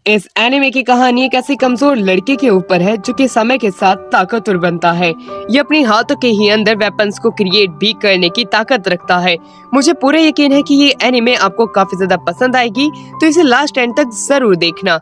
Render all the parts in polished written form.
इस एनिमे की कहानी एक ऐसी कमजोर लड़के के ऊपर है जो कि समय के साथ ताकतवर बनता है। ये अपने हाथों के ही अंदर वेपन्स को क्रिएट भी करने की ताकत रखता है। मुझे पूरा यकीन है कि ये एनिमे आपको काफी ज्यादा पसंद आएगी, तो इसे लास्ट एंड तक जरूर देखना।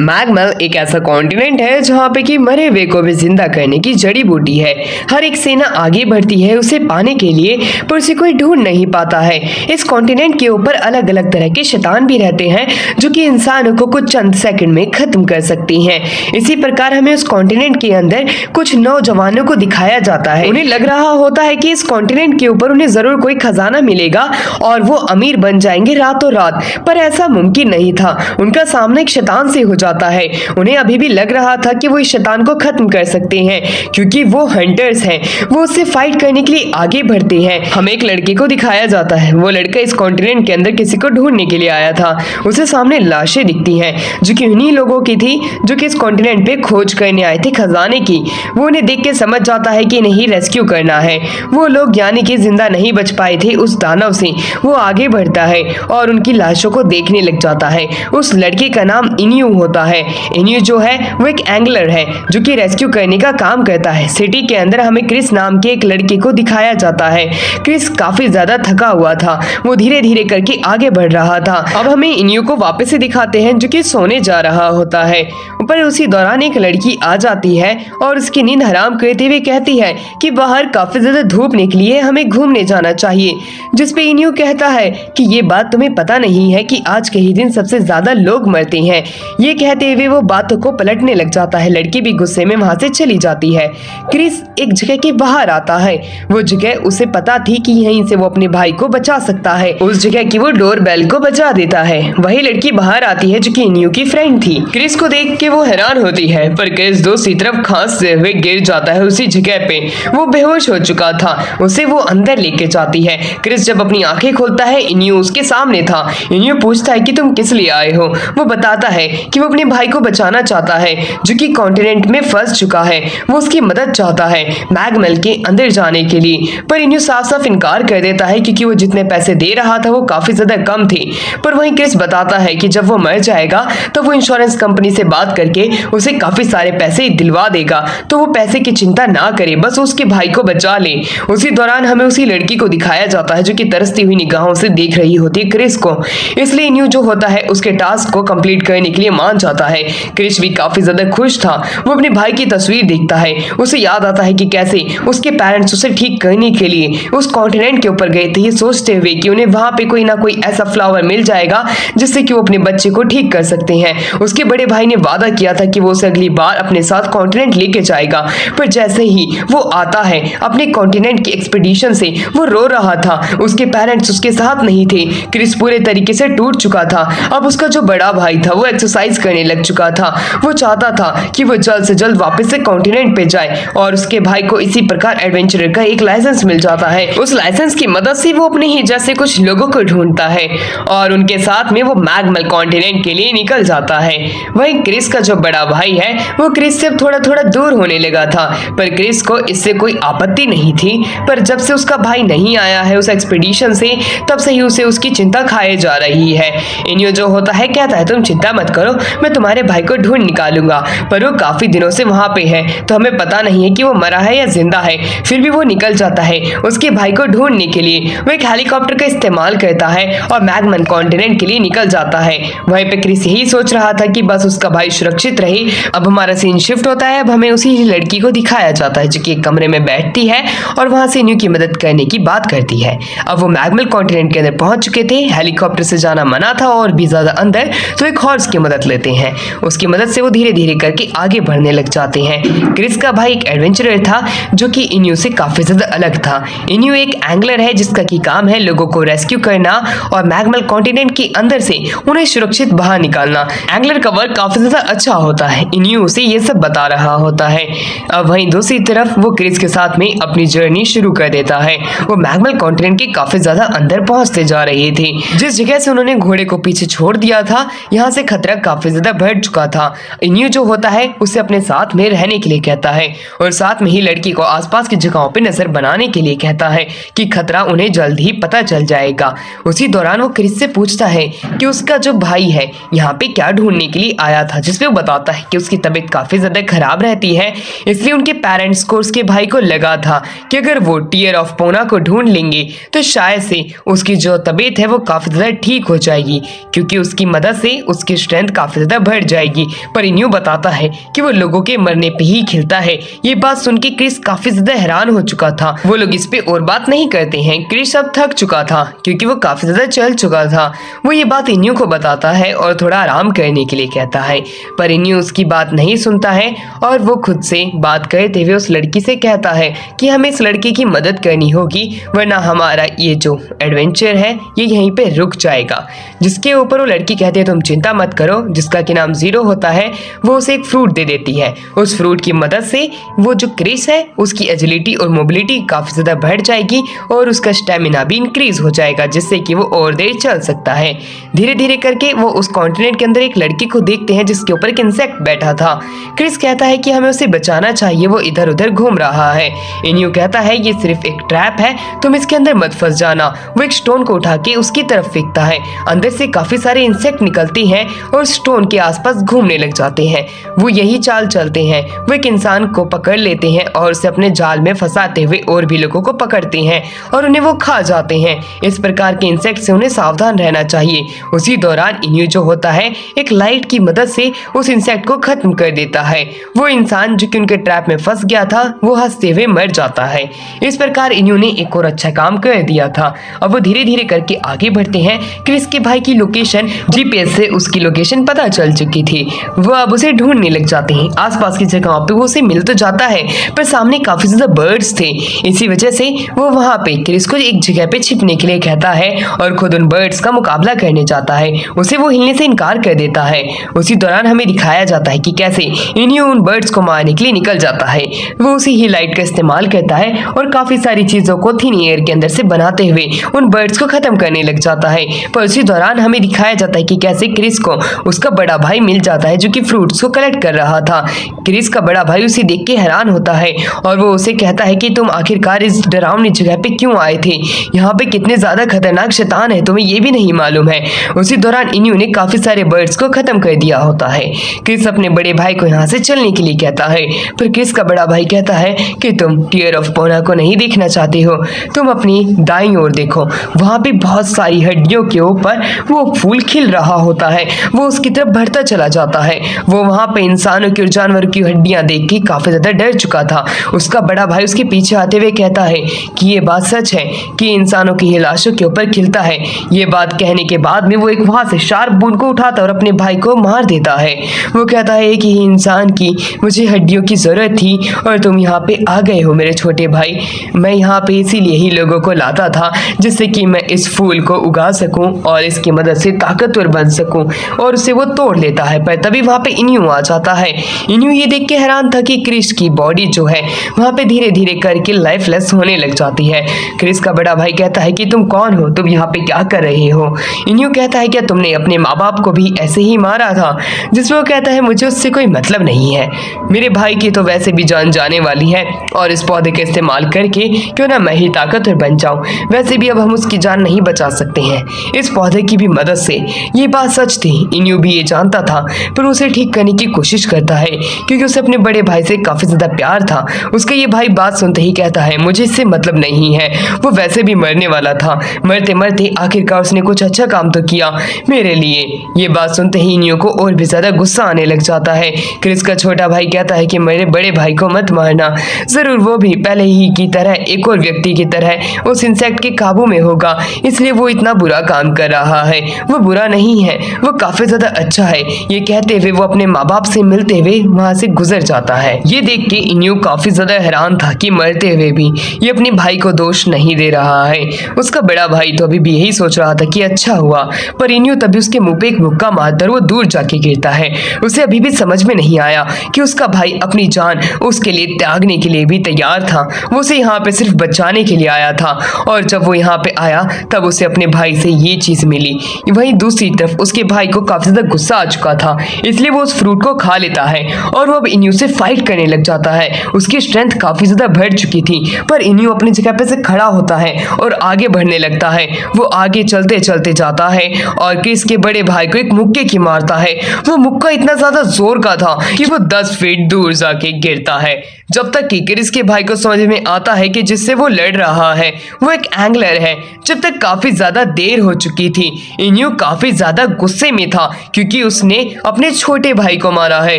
मैगमल एक ऐसा कॉन्टिनेंट है जहाँ पे कि मरे हुए को भी जिंदा करने की जड़ी बूटी है। हर एक सेना आगे बढ़ती है उसे पाने के लिए, पर उसे कोई ढूंढ नहीं पाता है। इस कॉन्टिनेंट के ऊपर अलग अलग तरह के शैतान भी रहते हैं जो कि इंसानों को कुछ चंद सेकंड में खत्म कर सकती हैं। इसी प्रकार हमें उस कॉन्टिनेंट के अंदर कुछ नौजवानों को दिखाया जाता है। उन्हें लग रहा होता है कि इस कॉन्टिनेंट के ऊपर उन्हें जरूर कोई खजाना मिलेगा और वो अमीर बन जाएंगे रातों रात, पर ऐसा मुमकिन नहीं था। उनका सामना एक शैतान से हो जाता है। उन्हें अभी भी लग रहा था कि वो इस शैतान को खत्म कर सकते हैं क्योंकि वो हंटर्स हैं। वो उससे फाइट करने के लिए आगे बढ़ते हैं। हमें एक लड़के को दिखाया जाता है। वो लड़का इस कॉन्टिनेंट के अंदर किसी को ढूंढने के लिए आया था। उसे सामने लाशें दिखती हैं जो कि उन्हीं लोगों की थी जो कि इस कॉन्टिनेंट पे खोज करने आए थे खजाने की। वो उन्हें देख के समझ जाता है कि इन्हें रेस्क्यू करना है। वो लोग यानी कि जिंदा नहीं बच पाए थे उस दानव से। वो आगे बढ़ता है और उनकी लाशों को देखने लग जाता है। उस लड़के का नाम इन्यू होता है। इन्यू जो है वो एक एंगलर है जो कि रेस्क्यू करने का काम करता है। सिटी के अंदर हमें क्रिस नाम के एक लड़के को दिखाया जाता है। क्रिस काफी ज्यादा थका हुआ था। वो धीरे धीरे करके आगे बढ़ रहा था। अब हमें इन्यू को वापस से दिखाते हैं जो कि सोने जा रहा होता है। पर उसी दौरान एक लड़की आ जाती है और उसकी नींद हराम करते हुए कहती है कि बाहर काफी ज्यादा धूप निकली है, हमें घूमने जाना चाहिए। जिसपे इन्यू कहता है कि ये बात तुम्हें पता नहीं है कि आज के ही दिन सबसे ज्यादा लोग मरते हैं। ये कहते हुए वो बातों को पलटने लग जाता है। लड़की भी गुस्से में वहां से चली जाती है। क्रिस एक जगह के बाहर आता है। वो जगह उसे पता थी कि यहीं से वो अपने भाई को बचा सकता है। उस जगह की वो डोर बेल को बचा देता है। वही लड़की बाहर आती है जो कि इन्यू की फ्रेंड थी। क्रिस को देख के वो हैरान होती है, पर क्रिस दूसरी तरफ खांसते हुए गिर जाता है उसी जगह पे। वो बेहोश हो चुका था। उसे वो अंदर लेके जाती है। क्रिस जब अपनी आंखें खोलता है इन्यू उसके सामने था। इन्यू पूछता है कि तुम किस लिए आए हो। वो बताता है कि वो अपने भाई को बचाना चाहता है जो कि कॉन्टिनेंट में फंस चुका है। वो उसकी मदद चाहता है मैगमल के अंदर जाने के लिए, पर इन्यू साफ साफ इनकार कर देता है क्योंकि वो जितने पैसे दे रहा था वो काफी ज्यादा कम थे। पर वहीं क्रिस बताता है कि जब वो मर जाएगा तो वो इंश्योरेंस कंपनी से बात करके उसे काफी सारे पैसे दिलवा देगा, तो वो पैसे की चिंता ना करे, बस उसके भाई को बचा ले। उसी दौरान हमें उसी लड़की को दिखाया जाता है जो कि तरसती हुई निगाहों से देख रही होती है क्रिस को। इसलिए इन्यू जो होता है उसके टास्क को कंप्लीट करने के लिए मान जाता है। क्रिस भी काफी ज्यादा खुश था। वो अपने भाई की तस्वीर देखता है। उसे याद आता है कि कैसे उसके पेरेंट्स उसे ठीक करने के लिए उस कॉन्टिनेंट के ऊपर गए थे, ये सोचते हुए कि उन्हें वहां पे कोई ना कोई ऐसा फ्लावर मिल जाएगा जिससे कि वो अपने बच्चे को ठीक कर सकते हैं। उसके बड़े भाई ने वादा किया था कि वो उसे अगली बार अपने साथ कॉन्टिनेंट लेके जाएगा, पर जैसे ही वो आता है अपने कॉन्टिनेंट की एक्सपीडिशन से, वो रो रहा था। उसके पेरेंट्स उसके साथ नहीं थे। क्रिस पूरे तरीके से टूट चुका था। अब उसका जो बड़ा भाई था वो एक्सरसाइज करने लग चुका था। वो चाहता था कि वो जल्द से जल्द वापस से कॉन्टिनेंट पे जाए और उसके भाई को इसी प्रकार एडवेंचरर का एक लाइसेंस मिल जाता है। उस लाइसेंस की मदद से वो अपने ही जैसे कुछ लोगों को ढूंढता है और उनके साथ में वो मैगमल कॉन्टिनेंट के लिए निकल जाता है। वहीं क्रिस का जो बड़ा भाई है वो क्रिस से थोड़ा थोड़ा दूर होने लगा था, पर क्रिस को इससे कोई आपत्ति नहीं थी। पर जब से उसका भाई नहीं आया है उस एक्सपीडिशन से, तब से ही उसे उसकी चिंता खाए जा रही है। इन्यू जो होता है कहता है तुम चिंता मत करो, मैं तुम्हारे भाई को ढूंढ निकालूंगा, पर वो काफी दिनों से वहां पे है तो हमें पता नहीं है कि वो मरा है या जिंदा है। फिर भी वो निकल जाता है उसके भाई को ढूंढने के लिए। वो एक हेलीकॉप्टर का इस्तेमाल करता है और मैगमल कॉन्टिनेंट के लिए निकल जाता है। वहीं पे क्रिस यही सोच रहा था कि बस उसका भाई सुरक्षित रहे। अब हमारा सीन शिफ्ट होता है। अब हमें उसी लड़की को दिखाया जाता है जो कि एक कमरे में बैठती है और वहां से इन्यू की मदद करने की बात करती है। अब वो मैगमल कॉन्टिनेंट के अंदर पहुंच चुके थे। हेलीकॉप्टर से जाना मना था और भी ज्यादा अंदर, तो एक हॉर्स की मदद लेते हैं। उसकी मदद से वो धीरे धीरे करके आगे बढ़ने लग जाते हैं। क्रिस का भाई एक एडवेंचरर था जो कि इन्यू से काफी ज्यादा अलग था। इन्यू एक एंगलर है जिसका की काम है लोगों को रेस्क्यू करना और मैगमल कॉन्टिनेंट के अंदर से उन्हें सुरक्षित बाहर निकालना। एंगलर का वर्क काफी ज्यादा अच्छा होता है। इन्यू उसे ये सब बता रहा होता है। अब वहीं दूसरी तरफ वो क्रिस के साथ में अपनी जर्नी शुरू कर देता है। वो मैगमल कॉन्टिनेंट के काफी ज्यादा अंदर पहुंचते जा रहे थे। जिस जगह से उन्होंने घोड़े को पीछे छोड़ दिया था, यहाँ से खतरा काफी ज्यादा बढ़ चुका था। इन्यू जो होता है उसे अपने साथ में रहने के लिए कहता है और साथ में ही लड़की को आसपास की जगहों पे नजर बनाने के लिए कहता है कि खतरा उन्हें जल्द ही पता चल जाएगा। उसी दौरान वो क्रिस से पूछता है कि उसका जो भाई है यहाँ पे क्या ढूंढने के लिए आया था, जिसपे वो बताता है कि उसकी तबीयत काफी ज्यादा खराब रहती है, इसलिए उनके पेरेंट्स को उसके भाई को लगा था कि अगर वो टीयर ऑफ पोना को ढूंढ लेंगे तो शायद से उसकी जो तबीयत है वो काफी ज्यादा ठीक हो जाएगी, क्योंकि उसकी मदद से उसकी स्ट्रेंथ काफी ज्यादा बढ़ जाएगी। पर इन्यू बताता है कि वो लोगों के मरने पे ही खिलता है। ये बात सुन के क्रिस काफी ज्यादा हैरान हो चुका था। वो लोग इस पे और बात नहीं करते हैं। क्रिस अब थक चुका था क्योंकि वो काफी ज्यादा चल चुका था। वो ये बात इन्यू को बताता है और थोड़ा आराम करने के लिए कहता है, पर इन्यू उसकी बात नहीं सुनता है और वो खुद से बात करते हुए उस लड़की से कहता है कि हमें इस लड़के की मदद करनी होगी, वरना हमारा ये जो एडवेंचर है ये यहीं पे रुक जाएगा। जिसके ऊपर वो लड़की कहती है तुम चिंता मत करो, जिसका कि नाम जीरो होता है। वो उसे एक फ्रूट दे देती है। उस फ्रूट की मदद से वो जो क्रिस है उसकी एजिलिटी और मोबिलिटी काफी ज्यादा बढ़ जाएगी और उसका स्टेमिना भी इंक्रीज हो जाएगा, जिससे कि वो और देर चल सकता है। धीरे धीरे करके वो उस कॉन्टिनेंट के अंदर एक लड़की को देखते हैं जिसके ऊपर एक इंसेक्ट बैठा था। क्रिस कहता है कि हमें उसे बचाना चाहिए, वो इधर उधर घूम रहा है। इन्यू कहता है ये सिर्फ एक ट्रैप है, तुम इसके अंदर मत फंस जाना। वो एक स्टोन को उठा के उसकी तरफ फेंकता है। अंदर से काफी सारे इंसेक्ट निकलते हैं और स्टोन के आसपास घूमने लग जाते हैं। वो यही चाल चलते हैं। वो एक इंसान को पकड़ लेते हैं और उसे अपने जाल में फंसाते हुए और भी लोगों को पकड़ते हैं और उन्हें वो खा जाते हैं। इस प्रकार के इंसेक्ट से उन्हें सावधान रहना चाहिए। उसी दौरान इन्यू जो होता है एक लाइट की मदद से उस इंसेक्ट को खत्म कर देता है। वो इंसान जो कि उनके ट्रैप में फंस गया था वो हंसते हुए मर जाता है। इस प्रकार इन्यू ने एक और अच्छा काम कर दिया था। अब वो धीरे धीरे करके आगे बढ़ते हैं। क्रिस के भाई की लोकेशन जीपीएस से उसकी लोकेशन पता चल चुकी थी। वो अब उसे ढूंढने लग जाते हैं। आसपास की जगह पे वो उसे मिल तो जाता है पर सामने काफी ज्यादा बर्ड्स थे। इसी वजह से वो वहां पे क्रिस को एक जगह पे छिपने के लिए कहता है और खुद उन बर्ड्स का मुकाबला करने जाता है। उसे वो हिलने से इनकार कर देता है। उसी दौरान हमें दिखाया जाता है कि कैसे इन्यू उन बर्ड्स को मारने के लिए निकल जाता है। वो उसी ही लाइट का इस्तेमाल करता है और काफी सारी चीजों को थिन एयर के अंदर से बनाते हुए उन बर्ड्स को खत्म करने लग जाता है। पर उसी दौरान हमें दिखाया जाता है कि कैसे क्रिस को उसका बड़ा भाई मिल जाता है जो कि फ्रूट्स को कलेक्ट कर रहा था। क्रिस का बड़ा भाई उसे देख के हैरान होता है और वो उसे कहता है कि तुम आखिरकार इस डरावनी जगह पे क्यों आए थे, यहाँ पे कितने ज्यादा खतरनाक शैतान है, तुम्हें ये भी नहीं मालूम है। उसी दौरान इन्यू ने काफी सारे बर्ड्स को खत्म कर दिया होता है। क्रिस अपने बड़े भाई को यहाँ से चलने के लिए कहता है, पर क्रिस का बड़ा भाई कहता है कि तुम टीयर ऑफ पोना को नहीं देखना चाहते हो, तुम अपनी दाईं ओर देखो, वहाँ पे बहुत सारी हड्डियों के ऊपर वो फूल खिल रहा होता है। वो उसकी तरफ बढ़ता चला जाता है। वो वहाँ पे इंसानों की और जानवरों की हड्डियां देख के काफी ज्यादा डर चुका था। उसका बड़ा भाई उसके पीछे आते हुए कहता है कि ये बात सच है कि इंसानों की लाशों के ऊपर खिलता है। ये बात कहने के बाद में वो एक वहां से शार्प बून को उठाता और अपने भाई को मार देता है। वो कहता है कि इंसान की मुझे हड्डियों की जरूरत थी और तुम यहाँ पे आ गए हो मेरे छोटे भाई। मैं यहाँ पे इसीलिए ही लोगों को लाता था जिससे कि मैं इस फूल को उगा सकूं और इसकी मदद से ताकतवर बन सकूं। और उसे वो तोड़ लेता है। पर तभी वहां पे इन्यू आ जाता है। इन्यू ये देख के हैरान था कि क्रिस की बॉडी जो है वहां पे धीरे धीरे करके लाइफलेस होने लग जाती है। क्रिस का बड़ा भाई कहता है कि तुम कौन हो, तुम यहाँ पे क्या कर रहे हो। इन्यू कहता है क्या तुमने अपने माँ बाप को भी ऐसे ही मारा था, जिसमें वो कहता है मुझे उससे कोई मतलब नहीं है, मेरे भाई की तो वैसे भी जान जाने वाली है और इस पौधे का इस्तेमाल करके क्यों ना मैं ही ताकतवर बन जाऊं। वैसे भी अब हम उसकी जान नहीं बचा सकते हैं इस पौधे की भी मदद से। ये बात सच थी, इन्यू भी ये जानता था, पर उसे ठीक करने की कोशिश करता है क्योंकि उसे अपने बड़े भाई से काफी ज्यादा प्यार था। उसका ये भाई बात सुनते ही कहता है मुझे इससे मतलब नहीं है, वो वैसे भी मरने वाला था, मरते मरते आखिरकार उसने कुछ अच्छा काम तो किया मेरे लिए। ये बात सुनते ही इन्यू को और भी ज्यादा गुस्सा आने लग जाता है। क्रिस का छोटा भाई कहता है कि मेरे बड़े भाई को मत मारना, जरूर वो भी पहले ही की तरह एक और व्यक्ति की तरह उस इंसेक्ट के काबू में होगा, इसलिए वो इतना बुरा काम कर रहा है। वो बुरा नहीं है, वो काफी ज्यादा अच्छा है। ये कहते हुए वो अपने माँ बाप से मिलते हुए वहां से गुजर जाता है। ये देख के इन्यू काफी ज्यादा हैरान था कि मरते हुए भी ये अपने भाई को दोष नहीं दे रहा है। उसका बड़ा भाई तो अभी भी यही सोच रहा था कि अच्छा हुआ, पर इन्यू तभी उसके मुंह पे एक मुक्का मारकर वो दूर जाके गिरता है। उसे अभी भी समझ में नहीं आया कि उसका भाई अपनी जान उसके लिए त्यागने के लिए भी तैयार था। वो उसे यहाँ पे सिर्फ बचाने के लिए आया था और जब वो यहाँ पे आया तब उसे अपने भाई से ये चीज मिली। वहीं दूसरी तरफ उसके भाई को काफी ज्यादा गुस्सा आ चुका था, इसलिए वो उस फ्रूट को खा लेता है और वो अब इन्यू से फाइट करने लग जाता है। उसकी स्ट्रेंथ काफी ज्यादा बढ़ चुकी थी, पर इन्यू अपनी जगह पे से खड़ा होता है और आगे बढ़ने लगता है। वो आगे चलते चलते जाता है और क्रिस के बड़े भाई को एक मुक्के की मारता है। वो मुक्का इतना ज्यादा जोर का था कि वो 10 फीट दूर जाके गिरता है, जब तक कि क्रिस के भाई को समझ में आता है कि जिससे वो लड़ रहा है वो एक एंगलर है। जब तक काफी ज्यादा देर हो चुकी थी, इन्यू काफी ज्यादा गुस्से में था क्योंकि उसने अपने छोटे भाई को मारा है।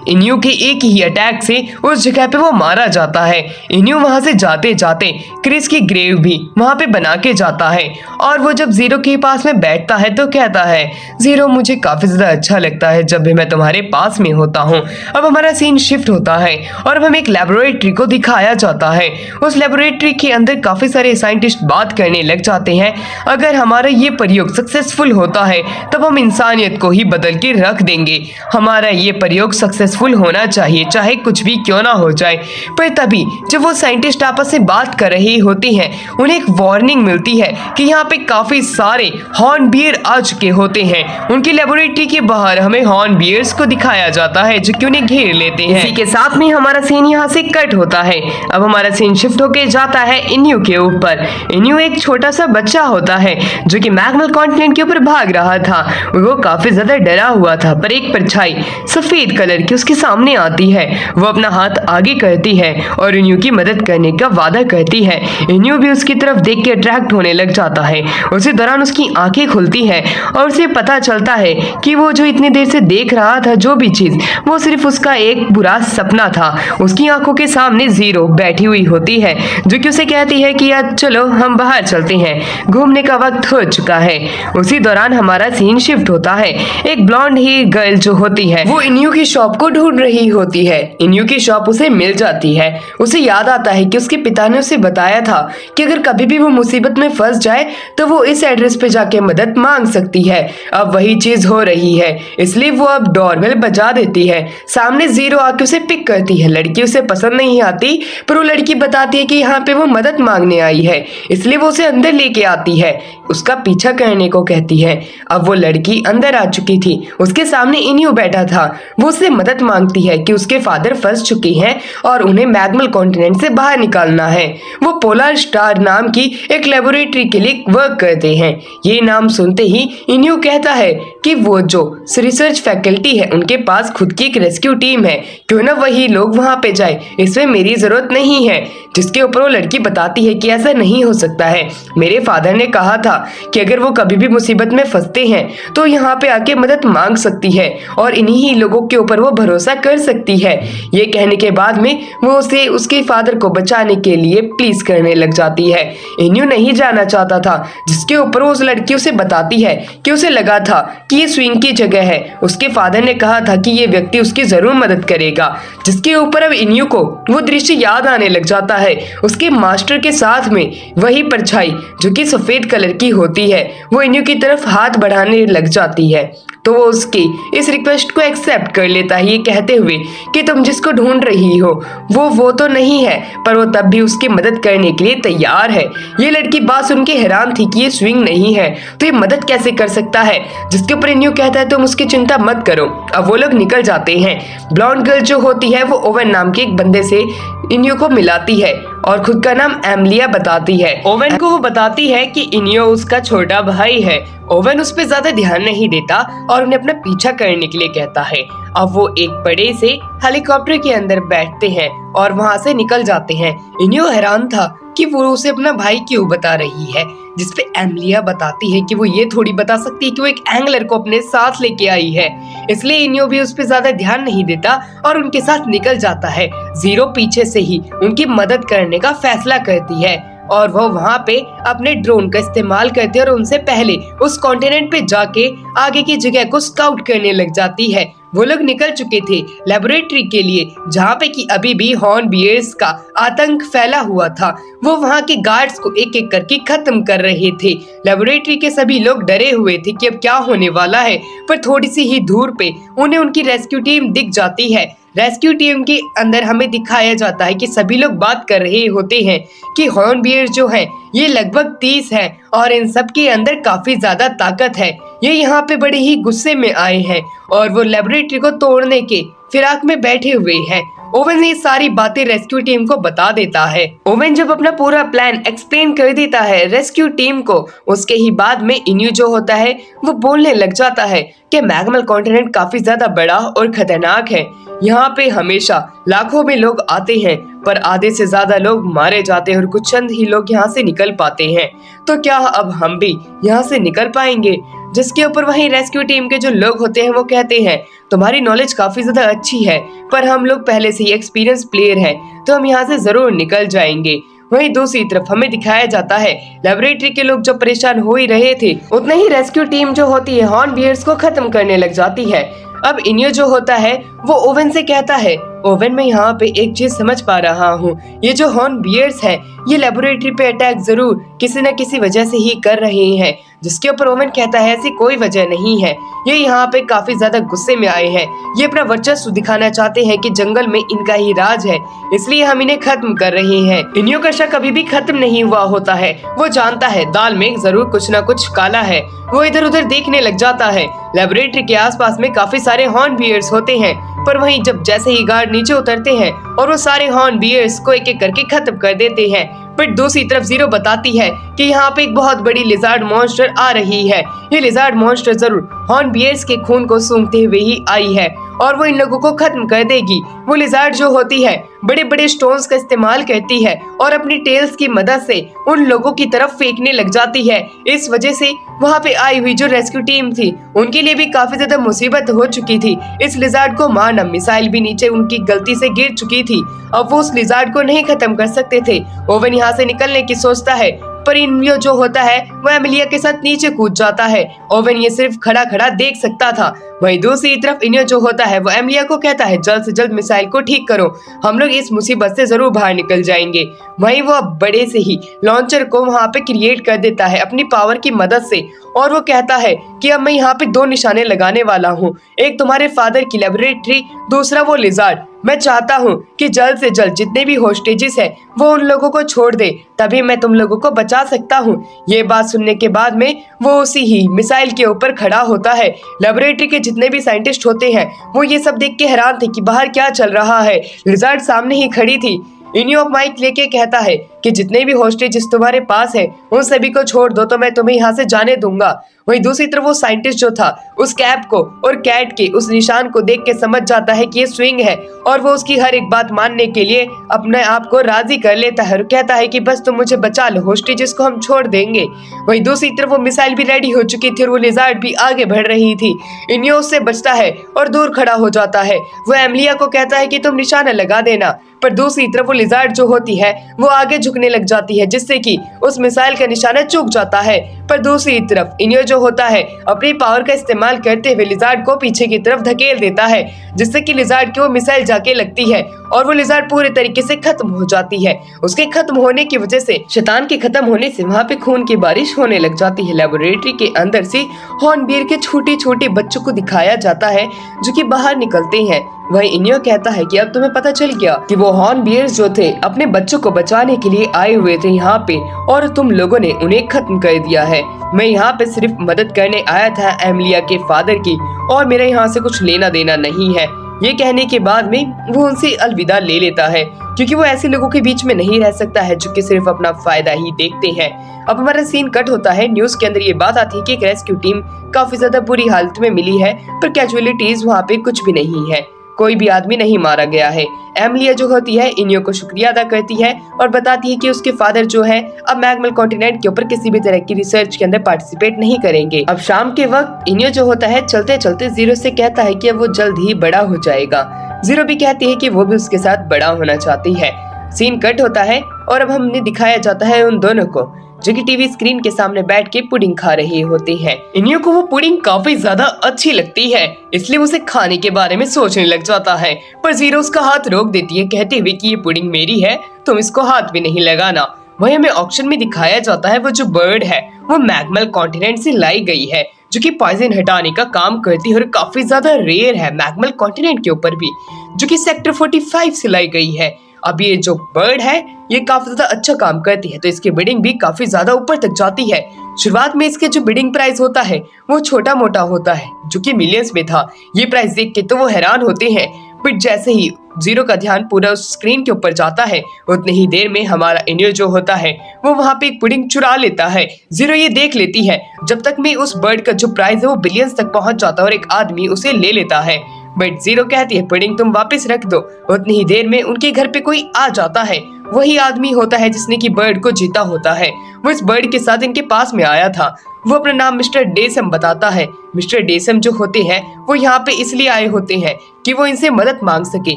इन्यू के एक ही अटैक से उस जगह पे वो मारा जाता है। इन्यू वहां से जाते जाते क्रिस की ग्रेव भी वहां पे बना के जाता है और वो जब जीरो के पास में बैठता है तो कहता है, जीरो मुझे काफी ज्यादा अच्छा लगता है जब भी मैं तुम्हारे पास में होता हूँ। अब हमारा सीन शिफ्ट होता है और अब हमें एक लेबोरेटरी को दिखाया जाता है। उस लेबोरेटरी के अंदर काफी सारे साइंटिस्ट बात करने लग जाते हैं। अगर हमारा ये प्रयोग सक्सेसफुल होता है तब हम इंसानियत को ही बदल के रख देंगे। हमारा ये प्रयोग सक्सेसफुल होना चाहिए, चाहे कुछ भी क्यों ना हो जाए। पर तभी जब वो साइंटिस्ट आपस में बात कर रही होती हैं, उन्हें एक वार्निंग मिलती है कि यहाँ पे काफी सारे हॉर्न बियर आ चुके होते हैं। उनकी लेबोरेटरी के बाहर हमें हॉर्न बियर्स को दिखाया जाता है जो कि उन्हें घेर लेते हैं। इसी के साथ में हमारा सीन यहाँ से कट होता है। अब हमारा सीन शिफ्ट होके जाता है इन्यू के ऊपर। इन्यू एक छोटा सा बच्चा होता है जो कि मैग्मल कॉन्टिनेंट के ऊपर भाग रहा था। वो काफी ज्यादा डरा हुआ था, पर एक परछाई सफेद कलर की उसके सामने आती है। वो अपना हाथ आगे करती है और इन्यू की मदद करने का वादा करती है। इन्यू भी उसकी तरफ देख के अट्रैक्ट होने लग जाता है। उसी दौरान उसकी आंखें खुलती है और उसे पता चलता है कि वो जो इतनी देर से देख रहा था जो भी चीज, वो सिर्फ उसका एक बुरा सपना था। उसकी आंखों के सामने जीरो बैठी हुई होती है जो कि उसे कहती है कि यार चलो हम बाहर चलते हैं, घूमने का वक्त हो चुका है। उसी दौरान हमारा सीन शिफ्ट होता है। एक ब्लॉन्ड ही गर्ल जो होती है वो इन्यू की शॉप को ढूंढ रही होती है। इन्यू की शॉप उसे मिल जाती है। उसे याद आता है कि उसके पिता ने उसे बताया था कि अगर कभी भी वो मुसीबत में फंस जाए तो वो इस एड्रेस पे जाके मदद मांग सकती है। अब वही चीज हो रही है, इसलिए वो अब डोरबेल बजा देती है। सामने जीरो आके उसे पिक करती है। लड़की उसे पसंद नहीं आती, पर वो लड़की बताती है कि यहाँ पे वो मदद मांगने आई है, इसलिए वो उसे अंदर लेके आती है, उसका पीछा करने को कहती है। अब वो लड़की अंदर आ चुकी थी, उसके सामने इन्यू बैठा था। वो उससे मदद मांगती है कि उसके फादर फंस चुके हैं और उन्हें मैग्मल कॉन्टिनेंट से बाहर निकालना है। वो पोलर स्टार नाम की एक लेबोरेटरी के लिए वर्क करते हैं। ये नाम सुनते ही इन्यू कहता है कि वो जो रिसर्च फैकल्टी है उनके पास खुद की एक रेस्क्यू टीम है, क्यों ना वही लोग वहां पे जाए, इसमें मेरी जरूरत नहीं है। जिसके ऊपर वो लड़की बताती है कि ऐसा नहीं हो सकता है, मेरे फादर ने कहा था कि अगर वो कभी भी मुसीबत में फंसते हैं तो यहाँ पे आके मदद मांग सकती है और इन्हीं ही लोगों के ऊपर वो भरोसा कर सकती है। ये कहने के बाद में वो उसे उसके फादर को बचाने के लिए प्लीज करने लग जाती है। इन्यू नहीं जाना चाहता था, जिसके ऊपर वो उस लड़की उसे बताती है कि उसे लगा था कि ये स्विंग की जगह है, उसके फादर ने कहा था कि ये व्यक्ति उसकी जरूर मदद करेगा। जिसके ऊपर अब इन्यू को वो दृश्य याद आने लग जाता है, उसके मास्टर के साथ में वही परछाई जो कि सफेद कलर की होती है, वो इन्यू की तरफ हाथ बढ़ाने लग जाती है। तो वो उसकी इस रिक्वेस्ट को एक्सेप्ट कर लेता है, ये कहते हुए कि तुम जिसको ढूंढ रही हो वो तो नहीं है, पर वो तब भी उसकी मदद करने के लिए तैयार है। ये लड़की बात सुन के हैरान थी कि ये स्विंग नहीं है तो ये मदद कैसे कर सकता है। जिसके ऊपर इन्यू कहता है तुम उसकी चिंता मत करो। अब वो लोग निकल जाते हैं। ब्लॉन्ड गर्ल जो होती है वो ओवन नाम के एक बंदे से इन्यू को मिलाती है और खुद का नाम एमलिया बताती है। ओवन को वो बताती है कि इन्यू उसका छोटा भाई है। ओवन उस पर ज्यादा ध्यान नहीं देता और उन्हें अपना पीछा करने के लिए कहता है। अब वो एक बड़े से हेलीकॉप्टर के अंदर बैठते हैं और वहाँ से निकल जाते हैं। इन्यू हैरान था कि वो उसे अपना भाई क्यों बता रही है, जिसपे एमलिया बताती है कि वो ये थोड़ी बता सकती है कि वो एक एंगलर को अपने साथ लेके आई है। इसलिए इन्यू भी उस पर ज्यादा ध्यान नहीं देता और उनके साथ निकल जाता है। जीरो पीछे से ही उनकी मदद करने का फैसला करती है और वो वहाँ पे अपने ड्रोन का इस्तेमाल करती है और उनसे पहले उस कॉन्टिनेंट पे जाके आगे की जगह को स्काउट करने लग जाती है। वो लोग निकल चुके थे लेबोरेटरी के लिए, जहाँ पे कि अभी भी हॉर्न बियर्स का आतंक फैला हुआ था। वो वहाँ के गार्ड्स को एक एक करके खत्म कर रहे थे। लेबोरेटरी के सभी लोग डरे हुए थे कि अब क्या होने वाला है, पर थोड़ी सी ही दूर पे उन्हें उनकी रेस्क्यू टीम दिख जाती है। रेस्क्यू टीम के अंदर हमें दिखाया जाता है कि सभी लोग बात कर रहे होते हैं कि हॉर्नबियर जो है ये लगभग 30 है और इन सब के अंदर काफी ज्यादा ताकत है। ये यहाँ पे बड़े ही गुस्से में आए हैं और वो लेबोरेटरी को तोड़ने के फिराक में बैठे हुए हैं। ओवन ये सारी बातें रेस्क्यू टीम को बता देता है। ओवन जब अपना पूरा प्लान एक्सप्लेन कर देता है रेस्क्यू टीम को, उसके ही बाद में इन्यू जो होता है वो बोलने लग जाता है कि मैग्मल कॉन्टिनेंट काफी ज्यादा बड़ा और खतरनाक है। यहाँ पे हमेशा लाखों में लोग आते हैं पर आधे से ज्यादा लोग मारे जाते हैं और कुछ चंद ही लोग यहाँ से निकल पाते हैं। तो क्या अब हम भी यहाँ से निकल पाएंगे? जिसके ऊपर वहीं रेस्क्यू टीम के जो लोग होते हैं वो कहते हैं तुम्हारी नॉलेज काफी ज्यादा अच्छी है पर हम लोग पहले से ही एक्सपीरियंस प्लेयर हैं तो हम यहाँ से जरूर निकल जाएंगे। वहीं दूसरी तरफ हमें दिखाया जाता है लेबोरेटरी के लोग जो परेशान हो ही रहे थे उतने ही रेस्क्यू टीम जो होती है हॉर्नबियर्स को खत्म करने लग जाती है। अब इन्यू जो होता है वो ओवन से कहता है ओवन मैं यहाँ पे एक चीज समझ पा रहा हूँ, ये जो हॉर्नबियर्स है ये लेबोरेटरी पे अटैक जरूर किसी न किसी वजह से ही कर रहे हैं। जिसके ऊपर ओवन कहता है ऐसी कोई वजह नहीं है, ये यहाँ पे काफी ज्यादा गुस्से में आए हैं, ये अपना वर्चस्व दिखाना चाहते हैं कि जंगल में इनका ही राज है इसलिए हम इन्हें खत्म कर रहे हैं। इन्यू का शक कभी भी खत्म नहीं हुआ होता है, वो जानता है दाल में जरूर कुछ न कुछ काला है। वो इधर उधर देखने लग जाता है। लेबोरेटरी के आसपास में काफी सारे हॉर्नबियर्स होते हैं पर वहीं जब जैसे ही गार्ड नीचे उतरते हैं और वो सारे हॉर्नबियर्स को एक एक करके खत्म कर देते हैं। पर दूसरी तरफ जीरो बताती है कि यहाँ पे एक बहुत बड़ी लिजार्ड मॉन्स्टर आ रही है। ये लिजार्ड मॉन्स्टर जरूर हॉर्नबियर्स के खून को सूंघते हुए ही आई है और वो इन लोगों को खत्म कर देगी। वो लिजार्ड जो होती है बड़े बड़े स्टोन्स का इस्तेमाल करती है और अपनी टेल्स की मदद से उन लोगों की तरफ फेंकने लग जाती है। इस वजह से वहाँ पे आई हुई जो रेस्क्यू टीम थी उनके लिए भी काफी ज्यादा मुसीबत हो चुकी थी। इस लिजार्ड को मारना, मिसाइल भी नीचे उनकी गलती से गिर चुकी थी, अब वो उस लिजार्ड को नहीं खत्म कर सकते थे। ओवन यहाँ से निकलने की सोचता है पर इन्यू जो होता है वो एमिलिया के साथ नीचे कूद जाता है। ओवन ये सिर्फ खड़ा खड़ा देख सकता था। वहीं दूसरी तरफ इन्यू जो होता है वो एमिलिया को कहता है जल्द से जल्द मिसाइल को ठीक करो, हम लोग इस मुसीबत से जरूर बाहर निकल जाएंगे। वहीं वो अब बड़े से ही लॉन्चर को वहाँ पे क्रिएट कर देता है अपनी पावर की मदद से और वो कहता है कि अब मैं यहाँ पे 2 निशाने लगाने वाला हूँ, एक तुम्हारे फादर की लेबोरेटरी, दूसरा वो लिजार्ड। मैं चाहता हूँ कि जल्द से जल्द जितने भी होस्टेजेस है वो उन लोगों को छोड़ दे, तभी मैं तुम लोगों को बचा सकता हूँ। ये बात सुनने के बाद में वो उसी ही मिसाइल के ऊपर खड़ा होता है। लेबोरेटरी के जितने भी साइंटिस्ट होते हैं वो ये सब देख के हैरान थे कि बाहर क्या चल रहा है। लिजार्ड सामने ही खड़ी थी। इन्यू माइक लेके कहता है कि जितने भी होस्टेजेस तुम्हारे पास है उन सभी को छोड़ दो तो मैं तुम्हें यहाँ से जाने दूंगा। वहीं दूसरी तरफ वो साइंटिस्ट जो था उस कैप को और कैट के उस निशान को देख के समझ जाता है कि ये स्विंग है और वो उसकी हर एक बात मानने के लिए अपने आप को राजी कर लेता है और कहता है कि बस तुम मुझे बचा लो, होस्टेजेस को हम छोड़ देंगे। वहीं दूसरी तरफ वो मिसाइल भी रेडी हो चुकी थी और वो लिजार्ड भी आगे बढ़ रही थी। इन्यू उससे बचता है और दूर खड़ा हो जाता है। वो एमिलिया को कहता है कि तुम निशाना लगा देना, पर दूसरी तरफ वो लिजार्ड जो होती है वो आगे झुकने लग जाती है जिससे कि उस मिसाइल का निशाना चूक जाता है। पर दूसरी तरफ इन्यू जो होता है अपनी पावर का इस्तेमाल करते हुए लिजार्ड को पीछे की तरफ धकेल देता है जिससे कि लिजार्ड की वो मिसाइल जाके लगती है और वो लिजार्ड पूरे तरीके से खत्म हो जाती है। उसके खत्म होने की वजह से, शैतान के खत्म होने से वहाँ पे खून की बारिश होने लग जाती है। लेबोरेटरी के अंदर से हॉर्नबियर के छोटे छोटे बच्चों को दिखाया जाता है जो कि बाहर निकलते हैं। वहीं इन्यू कहता है कि अब तुम्हें पता चल गया कि वो हॉर्नबियर्स जो थे अपने बच्चों को बचाने के लिए आए हुए थे यहाँ पे और तुम लोगों ने उन्हें खत्म कर दिया है। मैं यहाँ पे सिर्फ मदद करने आया था एमिलिया के फादर की और मेरा यहाँ से कुछ लेना देना नहीं है। ये कहने के बाद में वो उनसे अलविदा ले लेता है क्योंकि वो ऐसे लोगों के बीच में नहीं रह सकता है जो कि सिर्फ अपना फायदा ही देखते हैं। अब हमारा सीन कट होता है। न्यूज के अंदर ये बात आती है कि एक रेस्क्यू टीम काफी ज्यादा बुरी हालत में मिली है पर कैजुअलिटीज वहाँ पे कुछ भी नहीं है, कोई भी आदमी नहीं मारा गया है। एमिलिया जो होती है इन्यू को शुक्रिया अदा करती है और बताती है कि उसके फादर जो है अब मैग्मल कॉन्टिनेंट के ऊपर किसी भी तरह की रिसर्च के अंदर पार्टिसिपेट नहीं करेंगे। अब शाम के वक्त इन्यू जो होता है चलते चलते जीरो से कहता है कि अब वो जल्द ही बड़ा हो जाएगा। जीरो भी कहती है कि वो भी उसके साथ बड़ा होना चाहती है। सीन कट होता है और अब हमने दिखाया जाता है उन दोनों को जो कि टीवी स्क्रीन के सामने बैठ के पुडिंग खा रहे होते हैं। इन्यू को वो पुडिंग काफी ज्यादा अच्छी लगती है इसलिए उसे खाने के बारे में सोचने लग जाता है, पर जीरो उसका हाथ रोक देती है कहते हुए कि ये पुडिंग मेरी है, तुम इसको हाथ भी नहीं लगाना। वहीं हमें ऑक्शन में दिखाया जाता है वो जो बर्ड है वो मैग्मल कॉन्टिनेंट से लाई गई है जो कि पॉइजन हटाने का काम करती है और काफी ज्यादा रेयर है मैग्मल कॉन्टिनेंट के ऊपर भी, जो कि सेक्टर 45 से लाई गई है। अब ये जो बर्ड है ये काफी ज्यादा अच्छा काम करती है, तो इसकी बिडिंग भी काफी ज्यादा ऊपर तक जाती है। शुरुआत में इसके जो बिडिंग प्राइस होता है वो छोटा मोटा होता है, जो कि मिलियंस में था। ये प्राइस देख के तो वो हैरान होते हैं, बट जैसे ही जीरो का ध्यान पूरा उस स्क्रीन के ऊपर जाता है उतनी ही देर में हमारा इनियो जो होता है वो वहाँ पे एक पुडिंग चुरा लेता है। जीरो ये देख लेती है जब तक में उस बर्ड का जो प्राइस है वो बिलियंस तक पहुंच जाता है और एक आदमी उसे ले लेता है। बट जीरो कहती है पुडिंग तुम वापस रख दो। उतनी ही देर में उनके घर पे कोई आ जाता है, वही आदमी होता है जिसने की बर्ड को जीता होता है। वो इस बर्ड के साथ इनके पास में आया था। वो अपना नाम मिस्टर डेसम बताता है। मिस्टर डेसम जो होते हैं वो यहाँ पे इसलिए आए होते हैं कि वो इनसे मदद मांग सके।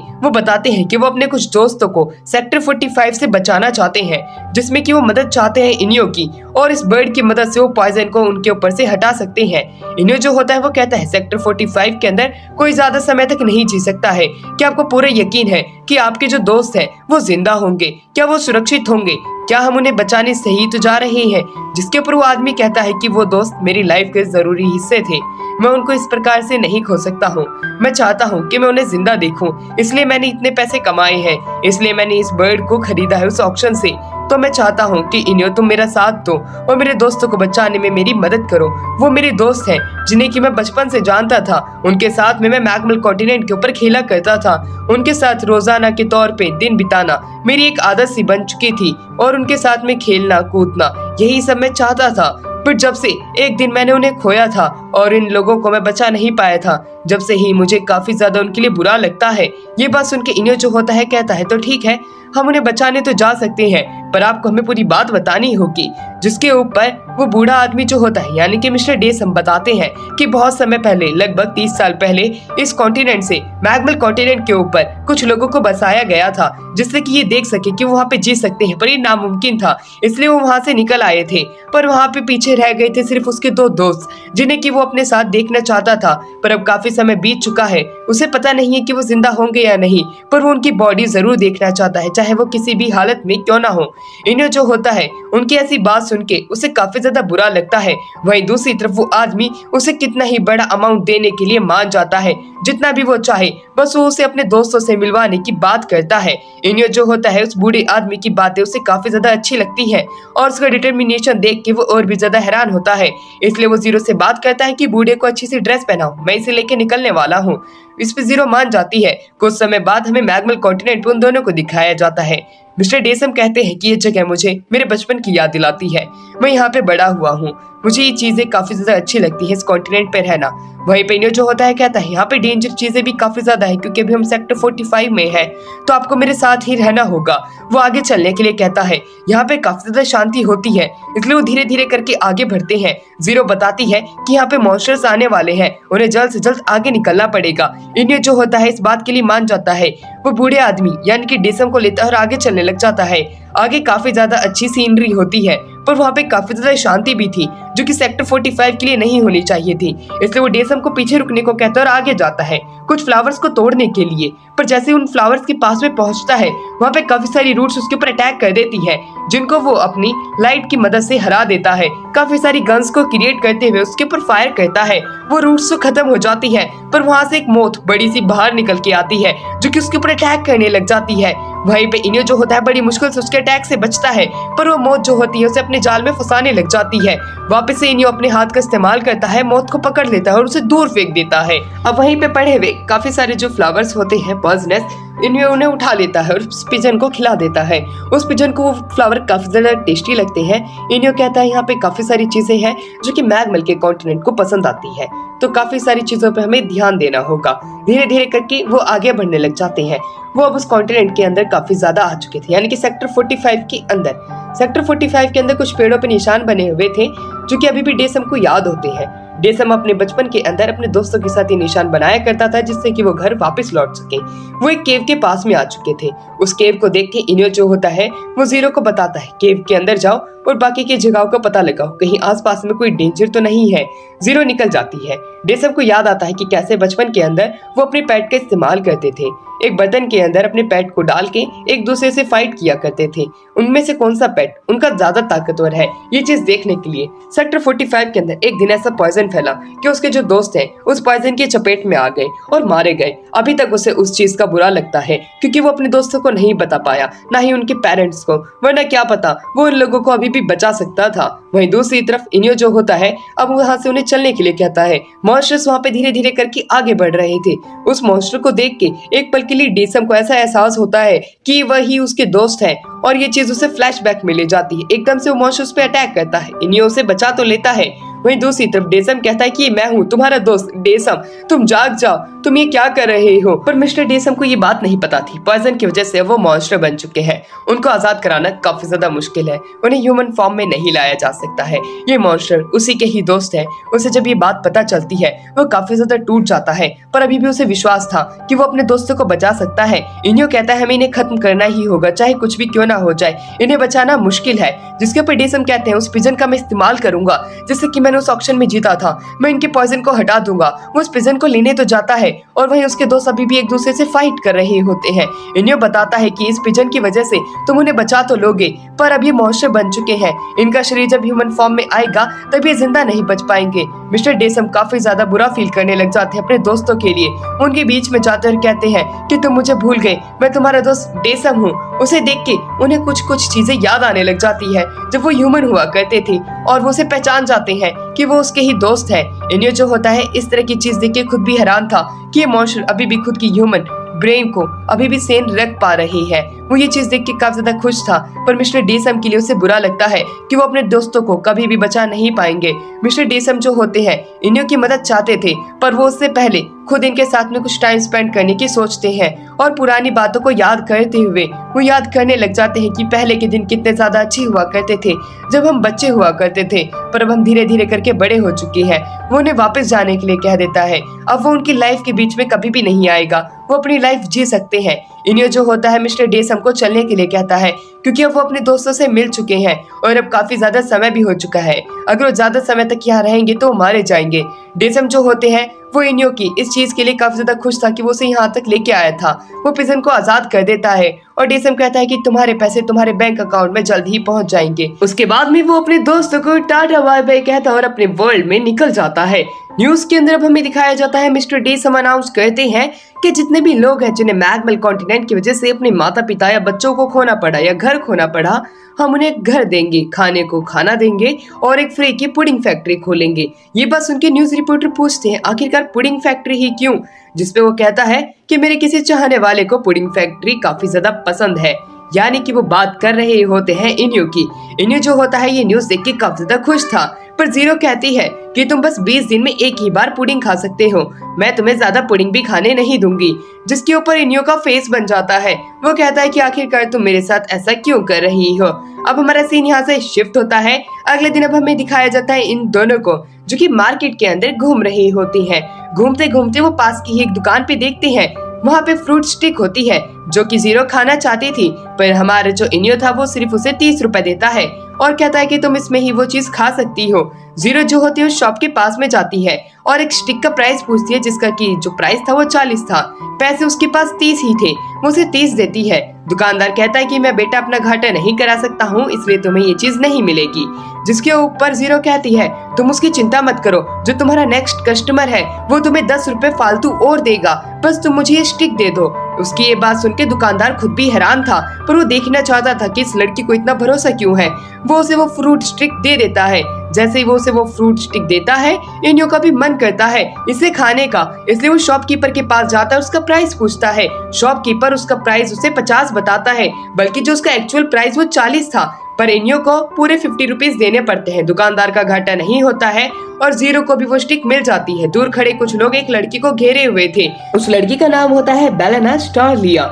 वो बताते हैं कि वो अपने कुछ दोस्तों को सेक्टर 45 से बचाना चाहते हैं, जिसमें कि वो मदद चाहते हैं इनियो की, और इस बर्ड की मदद से वो पॉइजन को उनके ऊपर से हटा सकते हैं। इनियो जो होता है वो कहता है सेक्टर 45 के अंदर कोई ज्यादा समय तक नहीं जी सकता है। क्या आपको पूरा यकीन है कि आपके जो दोस्त हैं वो जिंदा होंगे? क्या वो सुरक्षित होंगे? क्या हम उन्हें बचाने सही तो जा रहे हैं? जिसके ऊपर वो आदमी कहता है कि वो दोस्त मेरी लाइफ के जरूरी हिस्से थे, मैं उनको इस प्रकार से नहीं खो सकता हूँ। मैं चाहता हूँ कि मैं उन्हें जिंदा देखूं, इसलिए मैंने इतने पैसे कमाए हैं, इसलिए मैंने इस बर्ड को खरीदा है उस ऑक्शन से। तो मैं चाहता हूँ कि इनियो तुम मेरा साथ दो और मेरे दोस्तों को बचाने में मेरी मदद करो। वो मेरे दोस्त हैं जिन्हें कि मैं बचपन से जानता था। उनके साथ में मैं मैग्मल कॉन्टिनेंट के ऊपर खेला करता था। उनके साथ रोजाना के तौर पे दिन बिताना मेरी एक आदत सी बन चुकी थी और उनके साथ में खेलना कूदना यही सब मैं चाहता था। पर जब से एक दिन मैंने उन्हें खोया था और इन लोगों को मैं बचा नहीं पाया था, जब से ही मुझे काफी ज्यादा उनके लिए बुरा लगता है। ये बात सुन के इनियो जो होता है कहता है तो ठीक है, हम उन्हें बचाने तो जा सकते हैं, पर आपको हमें पूरी बात बतानी होगी। जिसके ऊपर वो बूढ़ा आदमी जो होता है यानी कि मिस्टर डेसम बताते हैं कि बहुत समय पहले, लगभग 30 साल पहले, इस कॉन्टिनेंट से मैग्मल कॉन्टिनेंट के ऊपर कुछ लोगों को बसाया गया था, जिससे कि ये देख सके कि वो वहाँ पे जी सकते हैं, पर ये नामुमकिन था, इसलिए वो वहाँ से निकल आए थे। पर वहाँ पे पीछे रह गए थे सिर्फ उसके 2 दोस्त, जिन्हें कि वो अपने साथ देखना चाहता था। पर अब काफी समय बीत चुका है, उसे पता नहीं है कि वो जिंदा होंगे या नहीं, पर वो उनकी बॉडी जरूर देखना चाहता है, चाहे वो किसी भी हालत में क्यों ना हो। इन्हें जो होता है उनकी ऐसी बात सुन के उसे काफी ज्यादा बुरा लगता है। वहीं दूसरी तरफ वो आदमी उसे कितना ही बड़ा अमाउंट देने के लिए मान जाता है, जितना भी वो चाहे, बस वो उसे अपने दोस्तों से मिलवाने की बात करता है। इनियो जो होता है उस बूढ़े आदमी की बातें उसे काफी ज्यादा अच्छी लगती है और उसका डिटर्मिनेशन देख के वो और भी ज्यादा हैरान होता है। इसलिए वो जीरो से बात करता है कि बूढ़े को अच्छी सी ड्रेस पहनाओ, मैं इसे लेके निकलने वाला हूँ। इस पे जीरो मान जाती है। कुछ समय बाद हमें मैग्मल कॉन्टिनेंट पे उन दोनों को दिखाया जाता है। मिस्टर डेसम कहते हैं कि ये जगह मुझे मेरे बचपन की याद दिलाती है, मैं यहाँ पे बड़ा हुआ हूँ, मुझे ये चीजें काफी ज्यादा अच्छी लगती है इस कॉन्टिनेंट पे रहना। वहीं पे इनियो जो होता है कहता है यहाँ पे डेंजर चीजें भी काफी ज्यादा है, क्योंकि अभी हम सेक्टर 45 में है, तो आपको मेरे साथ ही रहना होगा। वो आगे चलने के लिए कहता है। यहाँ पे काफी ज्यादा शांति होती है, इसलिए वो धीरे धीरे करके आगे बढ़ते हैं। जीरो बताती है कि यहाँ पे मॉन्स्टर्स आने वाले हैं, उन्हें जल्द से जल्द आगे निकलना पड़ेगा। इनियो जो होता है इस बात के लिए मान जाता है। वो बूढ़े आदमी यानी कि डेसम को लेता है और आगे चलने लग जाता है। आगे काफी ज्यादा अच्छी सीनरी होती है, पर वहाँ पे काफी ज्यादा शांति भी थी, जो कि सेक्टर 45 के लिए नहीं होनी चाहिए थी। इसलिए वो डेसम को पीछे रुकने को कहता है और आगे जाता है कुछ फ्लावर्स को तोड़ने के लिए। पर जैसे उन फ्लावर्स के पास में पहुंचता है, वहाँ पे काफी सारी रूट्स उसके ऊपर अटैक कर देती है, जिनको वो अपनी लाइट की मदद से हरा देता है। काफी सारी गन्स को क्रिएट करते हुए उसके ऊपर फायर करता है। वो रूट्स तो खत्म हो जाती है, पर वहाँ से एक मोथ बड़ी सी बाहर निकल के आती है, जो कि उसके ऊपर अटैक करने लग जाती है। वहीं पे इनियो जो होता है बड़ी मुश्किल से उसके अटैक से बचता है, पर वो मोथ जो होती है उसे अपने जाल में फंसाने लग जाती है। वापस से इनियो अपने हाथ का इस्तेमाल करता है, मोथ को पकड़ लेता है और उसे दूर फेंक देता है। अब वहीं पे पड़े हुए काफी सारे जो फ्लावर्स होते हैं पॉइजनस, इनियो उन्हें उठा लेता है और उस पिजन को खिला देता है। उस पिजन को वो फ्लावर काफी ज्यादा टेस्टी लगते हैं। इनियो कहता है यहाँ पे काफी सारी चीजें हैं जो कि मैग्मल के कॉन्टिनेंट को पसंद आती है, तो काफी सारी चीजों पे हमें ध्यान देना होगा। धीरे धीरे करके वो आगे बढ़ने लग जाते हैं। वो अब उस कॉन्टिनेंट के अंदर काफी ज्यादा आ चुके थे, यानी कि सेक्टर 45 के अंदर। सेक्टर 45 के अंदर कुछ पेड़ों पे निशान बने हुए थे, जो कि अभी भी डेसम को याद होते हैं। डेसम अपने बचपन के अंदर अपने दोस्तों के साथ ये निशान बनाया करता था, जिससे कि वो घर वापस लौट सके। वो एक केव के पास में आ चुके थे। उस केव को देख के इनियो जो होता है वो जीरो को बताता है केव के अंदर जाओ और बाकी की जगहों का पता लगाओ, कहीं आसपास में कोई डेंजर तो नहीं है। जीरो निकल जाती है। डेसम को याद आता है कि कैसे बचपन के अंदर वो अपने पेट का इस्तेमाल करते थे। एक बर्तन के अंदर अपने पेट को डाल के एक दूसरे से फाइट किया करते थे। उनमें से कौन सा पेट उनका ज्यादा ताकतवर है, ये चीज देखने के लिए सेक्टर 45 के अंदर एक दिन ऐसा पॉइजन फैला कि उसके जो दोस्त हैं उस पॉइजन की चपेट में आ गए और मारे गए। अभी तक उसे उस चीज का बुरा लगता है क्योंकि वो अपने दोस्तों को नहीं बता पाया, ना ही उनके पेरेंट्स को, वरना क्या पता वो उन लोगों को अभी भी बचा सकता था। वहीं दूसरी तरफ इनियो जो होता है अब वहां से उन्हें चलने के लिए कहता है। मॉन्स्टर्स वहां पे धीरे धीरे करके आगे बढ़ रहे थे। उस मॉन्स्टर को देख के एक पल के लिए डेसम को ऐसा एहसास होता है कि वही उसके दोस्त है और ये चीज उसे फ्लैशबैक में ले जाती है। एकदम से वो मॉन्स्टर उस पे अटैक करता है। इनियो उसे बचा तो लेता है। वहीं दूसरी तरफ डेसम कहता है कि मैं हूँ तुम्हारा दोस्त डेसम, तुम जाग जाओ, तुम ये क्या कर रहे हो। पर मिस्टर डेसम को ये बात नहीं पता थी, पॉइजन की वजह से वो मॉन्स्टर बन चुके हैं। उनको आजाद कराना काफी ज्यादा मुश्किल है, उन्हें ह्यूमन फॉर्म में नहीं लाया जा सकता है। ये मॉन्स्टर उसी के ही दोस्त है। उसे जब ये बात पता चलती है वो काफी ज्यादा टूट जाता है, पर अभी भी उसे विश्वास था कि वो अपने दोस्तों को बचा सकता है। इनियो कहता है हमें इन्हें खत्म करना ही होगा, चाहे कुछ भी क्यों ना हो जाए, इन्हें बचाना मुश्किल है। जिसके ऊपर डेसम कहते हैं उस पिजन का मैं इस्तेमाल करूंगा जिससे कि मैंने उस ऑक्शन में जीता था, मैं इनके पॉइजन को हटा दूंगा। वो उस पिजन को लेने तो जाता है और वहीं उसके दोस्त अभी भी एक दूसरे से फाइट कर रहे होते हैं। इनियो बताता है कि इस पिजन की वजह से तुम उन्हें बचा तो लोगे, पर अब ये मॉन्स्टर बन चुके हैं। इनका शरीर जब ह्यूमन फॉर्म में आएगा तब ये जिंदा नहीं बच पाएंगे। मिस्टर डेसम काफी ज्यादा बुरा फील करने लग जाते हैं अपने दोस्तों के लिए। उनके बीच में जाते और कहते हैं कि तुम मुझे भूल गए, मैं तुम्हारा दोस्त डेसम हूँ। उसे देख के उन्हें कुछ कुछ चीजें याद आने लग जाती है जब वो ह्यूमन हुआ करते थे और वो उसे पहचान जाते हैं कि वो उसके ही दोस्त है। इनियो जो होता है इस तरह की चीज देख के खुद भी हैरान था कि ये मॉन्स्टर अभी भी खुद की ह्यूमन ब्रेन को अभी भी सेन रख पा रही है। वो ये चीज देख के काफी ज्यादा खुश था, पर मिस्टर डेसम के लिए उसे बुरा लगता है कि वो अपने दोस्तों को कभी भी बचा नहीं पाएंगे। मिस्टर डेसम जो होते हैं इनियो की मदद चाहते थे, पर वो उससे पहले खुद इनके साथ में कुछ टाइम स्पेंड करने की सोचते हैं और पुरानी बातों को याद करते हुए वो याद करने लग जाते हैं कि पहले के दिन कितने ज्यादा अच्छे हुआ करते थे जब हम बच्चे हुआ करते थे, पर अब हम धीरे धीरे करके बड़े हो चुके हैं। वो उन्हें वापस जाने के लिए कह देता है। अब वो उनकी लाइफ के बीच में कभी भी नहीं आएगा, वो अपनी लाइफ जी सकते हैं। इनियो जो होता है मिस्टर डेसम को चलने के लिए कहता है क्योंकि अब वो अपने दोस्तों से मिल चुके हैं और अब काफी ज्यादा समय भी हो चुका है। अगर वो ज्यादा समय तक यहाँ रहेंगे तो वो मारे जाएंगे। डेसम जो होते हैं वो इनियो की इस चीज के लिए काफी ज्यादा खुश था कि वो उसे यहाँ तक लेके आया था। वो पिजन को आजाद कर देता है और डेसम कहता है कि तुम्हारे पैसे तुम्हारे बैंक अकाउंट में जल्द ही पहुंच जाएंगे। उसके बाद में वो अपने दोस्तों को टाटा बाय बाय कहता है और अपने वर्ल्ड में निकल जाता है। न्यूज के अंदर अब हमें दिखाया जाता है मिस्टर डेसम अनाउंस करते हैं कि जितने भी लोग हैं जिन्हें मैगमल कॉन्टिनेंट की वजह से अपने माता पिता या बच्चों को खोना पड़ा या घर खोना पड़ा, हम उन्हें घर देंगे, खाने को खाना देंगे और एक फ्री की पुडिंग फैक्ट्री खोलेंगे। ये बात सुन के न्यूज रिपोर्टर पूछते हैं आखिरकार पुडिंग फैक्ट्री ही क्यों, जिसपे वो कहता है कि मेरे किसी चाहने वाले को पुडिंग फैक्ट्री काफी ज्यादा पसंद है। यानी कि वो बात कर रहे होते हैं इनियो की। इनियो जो होता है ये न्यूज देख के काफी ज्यादा खुश था, पर जीरो कहती है कि तुम बस 20 दिन में एक ही बार पुडिंग खा सकते हो, मैं तुम्हें ज्यादा पुडिंग भी खाने नहीं दूंगी। जिसके ऊपर इनियो का फेस बन जाता है। वो कहता है कि आखिरकार तुम मेरे साथ ऐसा क्यों कर रही हो। अब हमारा सीन यहाँ से शिफ्ट होता है। अगले दिन अब हमें दिखाया जाता है इन दोनों को जो कि मार्केट के अंदर घूम रही होती हैं। घूमते घूमते वो पास की एक दुकान पे देखते हैं, वहाँ पे फ्रूट स्टिक होती है जो कि जीरो खाना चाहती थी, पर हमारे जो इनियो था वो सिर्फ उसे 30 रुपए देता है और कहता है कि तुम इसमें ही वो चीज खा सकती हो। जीरो जो होती है उस शॉप के पास में जाती है और एक स्टिक का प्राइस पूछती है जिसका कि जो प्राइस था वो 40 था, पैसे उसके पास 30 ही थे, वो उसे 30 देती है। दुकानदार कहता है कि मैं बेटा अपना घाटा नहीं करा सकता हूँ, इसलिए तुम्हें ये चीज नहीं मिलेगी। जिसके ऊपर जीरो कहती है तुम उसकी चिंता मत करो, जो तुम्हारा नेक्स्ट कस्टमर है वो तुम्हें 10 रुपए फालतू और देगा, बस तुम मुझे ये स्टिक दे दो। उसकी ये बात सुन के दुकानदार खुद भी हैरान था, पर वो देखना चाहता था कि इस लड़की को इतना भरोसा क्यों है। वो उसे वो फ्रूट स्टिक दे देता है। जैसे ही वो उसे वो फ्रूट स्टिक देता है इनियो का भी मन करता है इसे खाने का, इसलिए वो शॉपकीपर के पास जाता है, उसका प्राइस पूछता है। शॉपकीपर उसका प्राइस उसे 50 बताता है, बल्कि जो उसका एक्चुअल प्राइस वो 40 था, पर इनियो को पूरे 50 रुपीज देने पड़ते हैं। दुकानदार का घाटा नहीं होता है और जीरो को भी वो स्टिक मिल जाती है। दूर खड़े कुछ लोग एक लड़की को घेरे हुए थे। उस लड़की का नाम होता है बेलेना स्टारलिया।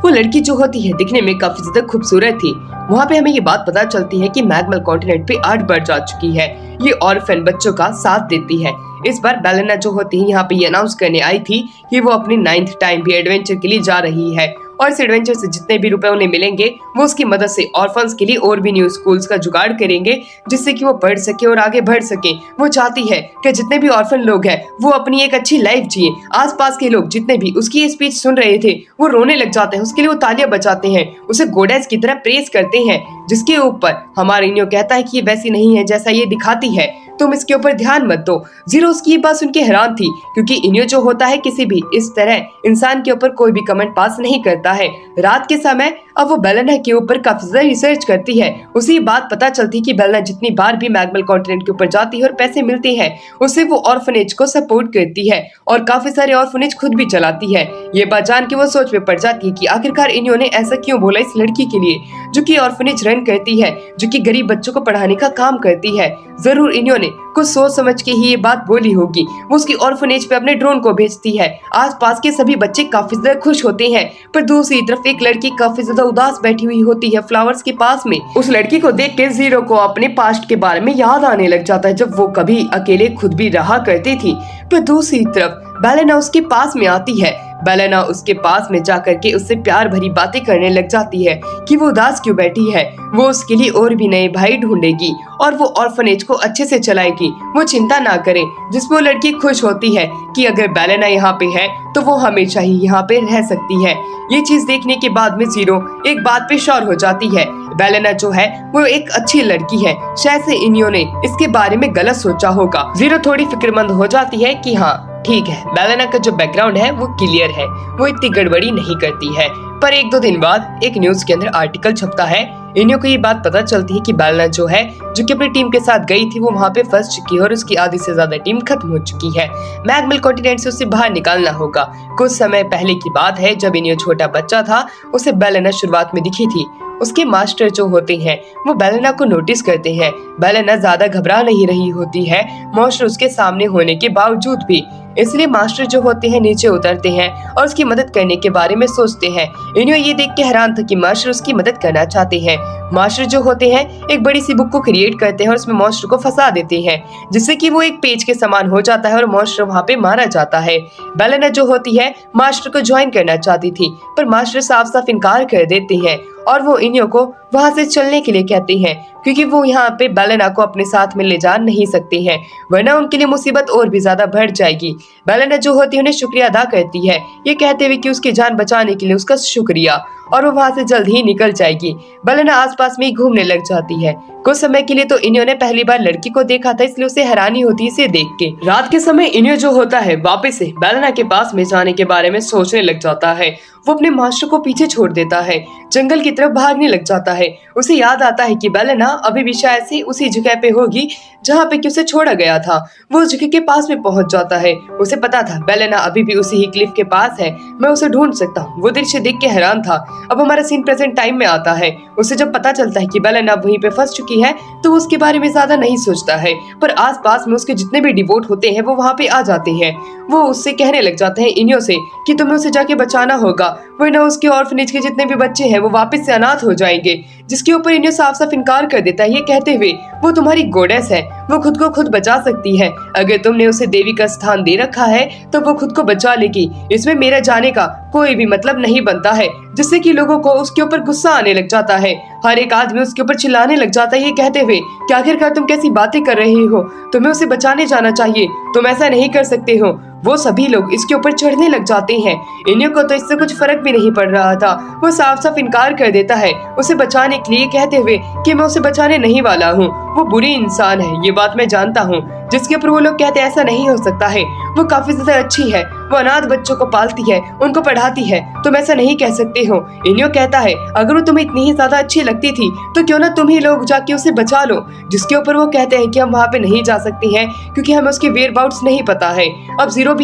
वो लड़की जो होती है दिखने में काफी ज्यादा खूबसूरत थी। वहाँ पे हमें ये बात पता चलती है कि मैगमल कॉन्टिनेंट पे 8 बार जा चुकी है। ये ऑर्फन बच्चों का साथ देती है। इस बार बेलेना जो होती है यहाँ पे ये अनाउंस करने आई थी कि वो अपनी 9th टाइम भी एडवेंचर के लिए जा रही है और इस एडवेंचर से जितने भी रुपए उन्हें मिलेंगे वो उसकी मदद से ऑर्फन्स के लिए और भी न्यू स्कूल्स का जुगाड़ करेंगे, जिससे कि वो पढ़ सके और आगे बढ़ सके। वो चाहती है कि जितने भी ऑर्फन लोग हैं वो अपनी एक अच्छी लाइफ जिए। आसपास के लोग जितने भी उसकी ये स्पीच सुन रहे थे वो रोने लग जाते हैं, उसके लिए वो तालियां बजाते हैं, उसे गॉडेस की तरह प्रेज करते हैं। जिसके ऊपर हमारा इनियो कहता है कि ये वैसी नहीं है जैसा ये दिखाती है, तुम इसके ऊपर ध्यान मत दो। जीरो उसकी ये बात सुन के हैरान थी, क्योंकि इनियो जो होता है किसी भी इस तरह इंसान के ऊपर कोई भी कमेंट पास नहीं करता है। रात के समय अब वो बेलेना के ऊपर काफी ज्यादा रिसर्च करती है। उसे ये बात पता चलती कि बेलेना जितनी बार भी मैग्मल कॉन्टिनेंट के ऊपर जाती है और पैसे मिलते हैं उसे वो ऑर्फनेज को सपोर्ट करती है और काफी सारे ऑर्फनेज खुद भी चलाती है। ये बात जान के वो सोच में पड़ जाती है कि आखिरकार इनियो ने ऐसा क्यों बोला इस लड़की के लिए जो कि ऑर्फनेज रन करती है, जो कि गरीब बच्चों को पढ़ाने का काम करती है। जरूर इनियो ने कुछ सोच समझ के ही ये बात बोली होगी। वो उसकी ऑर्फनेज पे अपने ड्रोन को भेजती है। आसपास के सभी बच्चे काफी ज्यादा खुश होते हैं, पर दूसरी तरफ एक लड़की काफी ज्यादा उदास बैठी हुई होती है फ्लावर्स के पास में। उस लड़की को देख के जीरो को अपने पास्ट के बारे में याद आने लग जाता है, जब वो कभी अकेले खुद भी रहा करती थी। पर दूसरी तरफ बेलेना उसके पास में आती है। बेलेना उसके पास में जाकर के उससे प्यार भरी बातें करने लग जाती है कि वो उदास क्यों बैठी है, वो उसके लिए और भी नए भाई ढूंढेगी और वो ऑर्फनेज को अच्छे से चलाएगी, वो चिंता ना करे। जिसमें वो लड़की खुश होती है कि अगर बेलेना यहाँ पे है तो वो हमेशा ही यहाँ पे रह सकती है। ये चीज देखने के बाद में जीरो एक बात पे श्योर हो जाती है, बेलेना जो है वो एक अच्छी लड़की है। शायद से इनियो ने इसके बारे में गलत सोचा होगा। जीरो थोड़ी फिक्रमंद हो जाती है कि हाँ ठीक है, बेलेना का जो बैकग्राउंड है वो क्लियर है, वो इतनी गड़बड़ी नहीं करती है। पर एक दो दिन बाद एक न्यूज के अंदर आर्टिकल छपता है। इनियो को ये बात पता चलती है कि बेलेना जो है, जो कि अपनी टीम के साथ गई थी, वो वहाँ पे फंस चुकी है और उसकी आधी से ज्यादा टीम खत्म हो चुकी है। मैग्मल कॉन्टिनेंट से उसे बाहर निकालना होगा। कुछ समय पहले की बात है, जब इनियो छोटा बच्चा था, उसे बेलेना शुरुआत में दिखी थी। उसके मास्टर जो होते हैं वो बेलेना को नोटिस करते हैं। बेलेना ज्यादा घबरा नहीं रही होती है मास्टर उसके सामने होने के बावजूद भी, इसलिए मास्टर जो होते हैं नीचे उतरते हैं और उसकी मदद करने के बारे में सोचते हैं। इनियो ये देख के हैरान था कि मास्टर उसकी मदद करना चाहते हैं। मास्टर जो होते हैं एक बड़ी सी बुक को क्रिएट करते हैं और उसमें मास्टर को फंसा देते हैं, जिससे कि वो एक पेज के समान हो जाता है और मास्टर वहाँ पे मारा जाता है। बेलेना जो होती है मास्टर को ज्वाइन करना चाहती थी, पर मास्टर साफ साफ इनकार कर देते हैं और वो इनियो को वहाँ से चलने के लिए कहते हैं, क्योंकि वो यहाँ पे बेलेना को अपने साथ में ले जा नहीं सकते हैं, वरना उनके लिए मुसीबत और भी ज्यादा बढ़ जाएगी। बेलेना जो होती है उन्हें शुक्रिया अदा करती है, ये कहते हुए कि उसकी जान बचाने के लिए उसका शुक्रिया, और वो वहाँ से जल्द ही निकल जाएगी। बेलेना आसपास में ही घूमने लग जाती है। कुछ समय के लिए तो इनियो ने पहली बार लड़की को देखा था, इसलिए उसे हैरानी होती है इसे देख के। रात के समय इनियो जो होता है वापस से बेलेना के पास में जाने के बारे में सोचने लग जाता है। वो अपने मास्टर को पीछे छोड़ देता है, जंगल की तरफ भागने लग जाता है। उसे याद आता है कि बेलेना अभी भी शायद से उसी जगह पे होगी जहाँ पे कि उसे छोड़ा गया था। वो उस जगह के पास में पहुंच जाता है। उसे पता था बेलेना अभी भी उसी ही क्लिफ के पास है, मैं उसे ढूंढ सकता हूँ। वो दृश्य देख के हैरान था। अब हमारा सीन प्रेजेंट टाइम में आता है। उसे जब पता चलता है कि बेलेना वहीं पे फंस चुकी है तो वो उसके बारे में ज्यादा नहीं सोचता है, पर आसपास में उसके जितने भी डिवोट होते हैं वो वहाँ पे आ जाते हैं। वो उससे कहने लग जाते हैं इनियो से कि तुम्हें उसे जाके बचाना होगा, वरना उसके ऑर्फनेज के जितने भी बच्चे हैं वो वापस से अनाथ हो जाएंगे। जिसके ऊपर इनियो साफ साफ इनकार कर देता है, ये कहते हुए वो तुम्हारी गॉडेस है, वो खुद को खुद बचा सकती है। अगर तुमने उसे देवी का स्थान दे रखा है तो वो खुद को बचा लेगी, इसमें मेरा जाने का कोई भी मतलब नहीं बनता है। जिससे कि लोगों को उसके ऊपर गुस्सा आने लग जाता है। हर एक आदमी उसके ऊपर चिल्लाने लग जाता है, ये कहते हुए कि आखिरकार तुम कैसी बातें कर रही हो, तुम्हें उसे बचाने जाना चाहिए, तुम ऐसा नहीं कर सकते हो। वो सभी लोग इसके ऊपर चढ़ने लग जाते हैं। इनियो को तो इससे कुछ फर्क भी नहीं पड़ रहा था। वो साफ साफ इनकार कर देता है उसे बचाने के लिए, कहते हुए कि मैं उसे बचाने नहीं वाला हूँ, वो बुरी इंसान है, ये बात मैं जानता हूँ। जिसके ऊपर वो लोग कहते हैं ऐसा नहीं हो सकता है, वो काफी ज्यादा अच्छी है, वो अनाथ बच्चों को पालती है, उनको पढ़ाती है, तुम ऐसा नहीं कह सकते हो। इनियो कहता है अगर वो तुम्हें इतनी ही ज्यादा अच्छी लगती थी तो क्यों ना तुम ही लोग जाके उसे बचा लो। जिसके ऊपर वो कहते हैं कि हम वहाँ पे नहीं जा सकते हैं क्योंकि हमें उसके वेयरअबाउट्स नहीं पता है। अब जीरो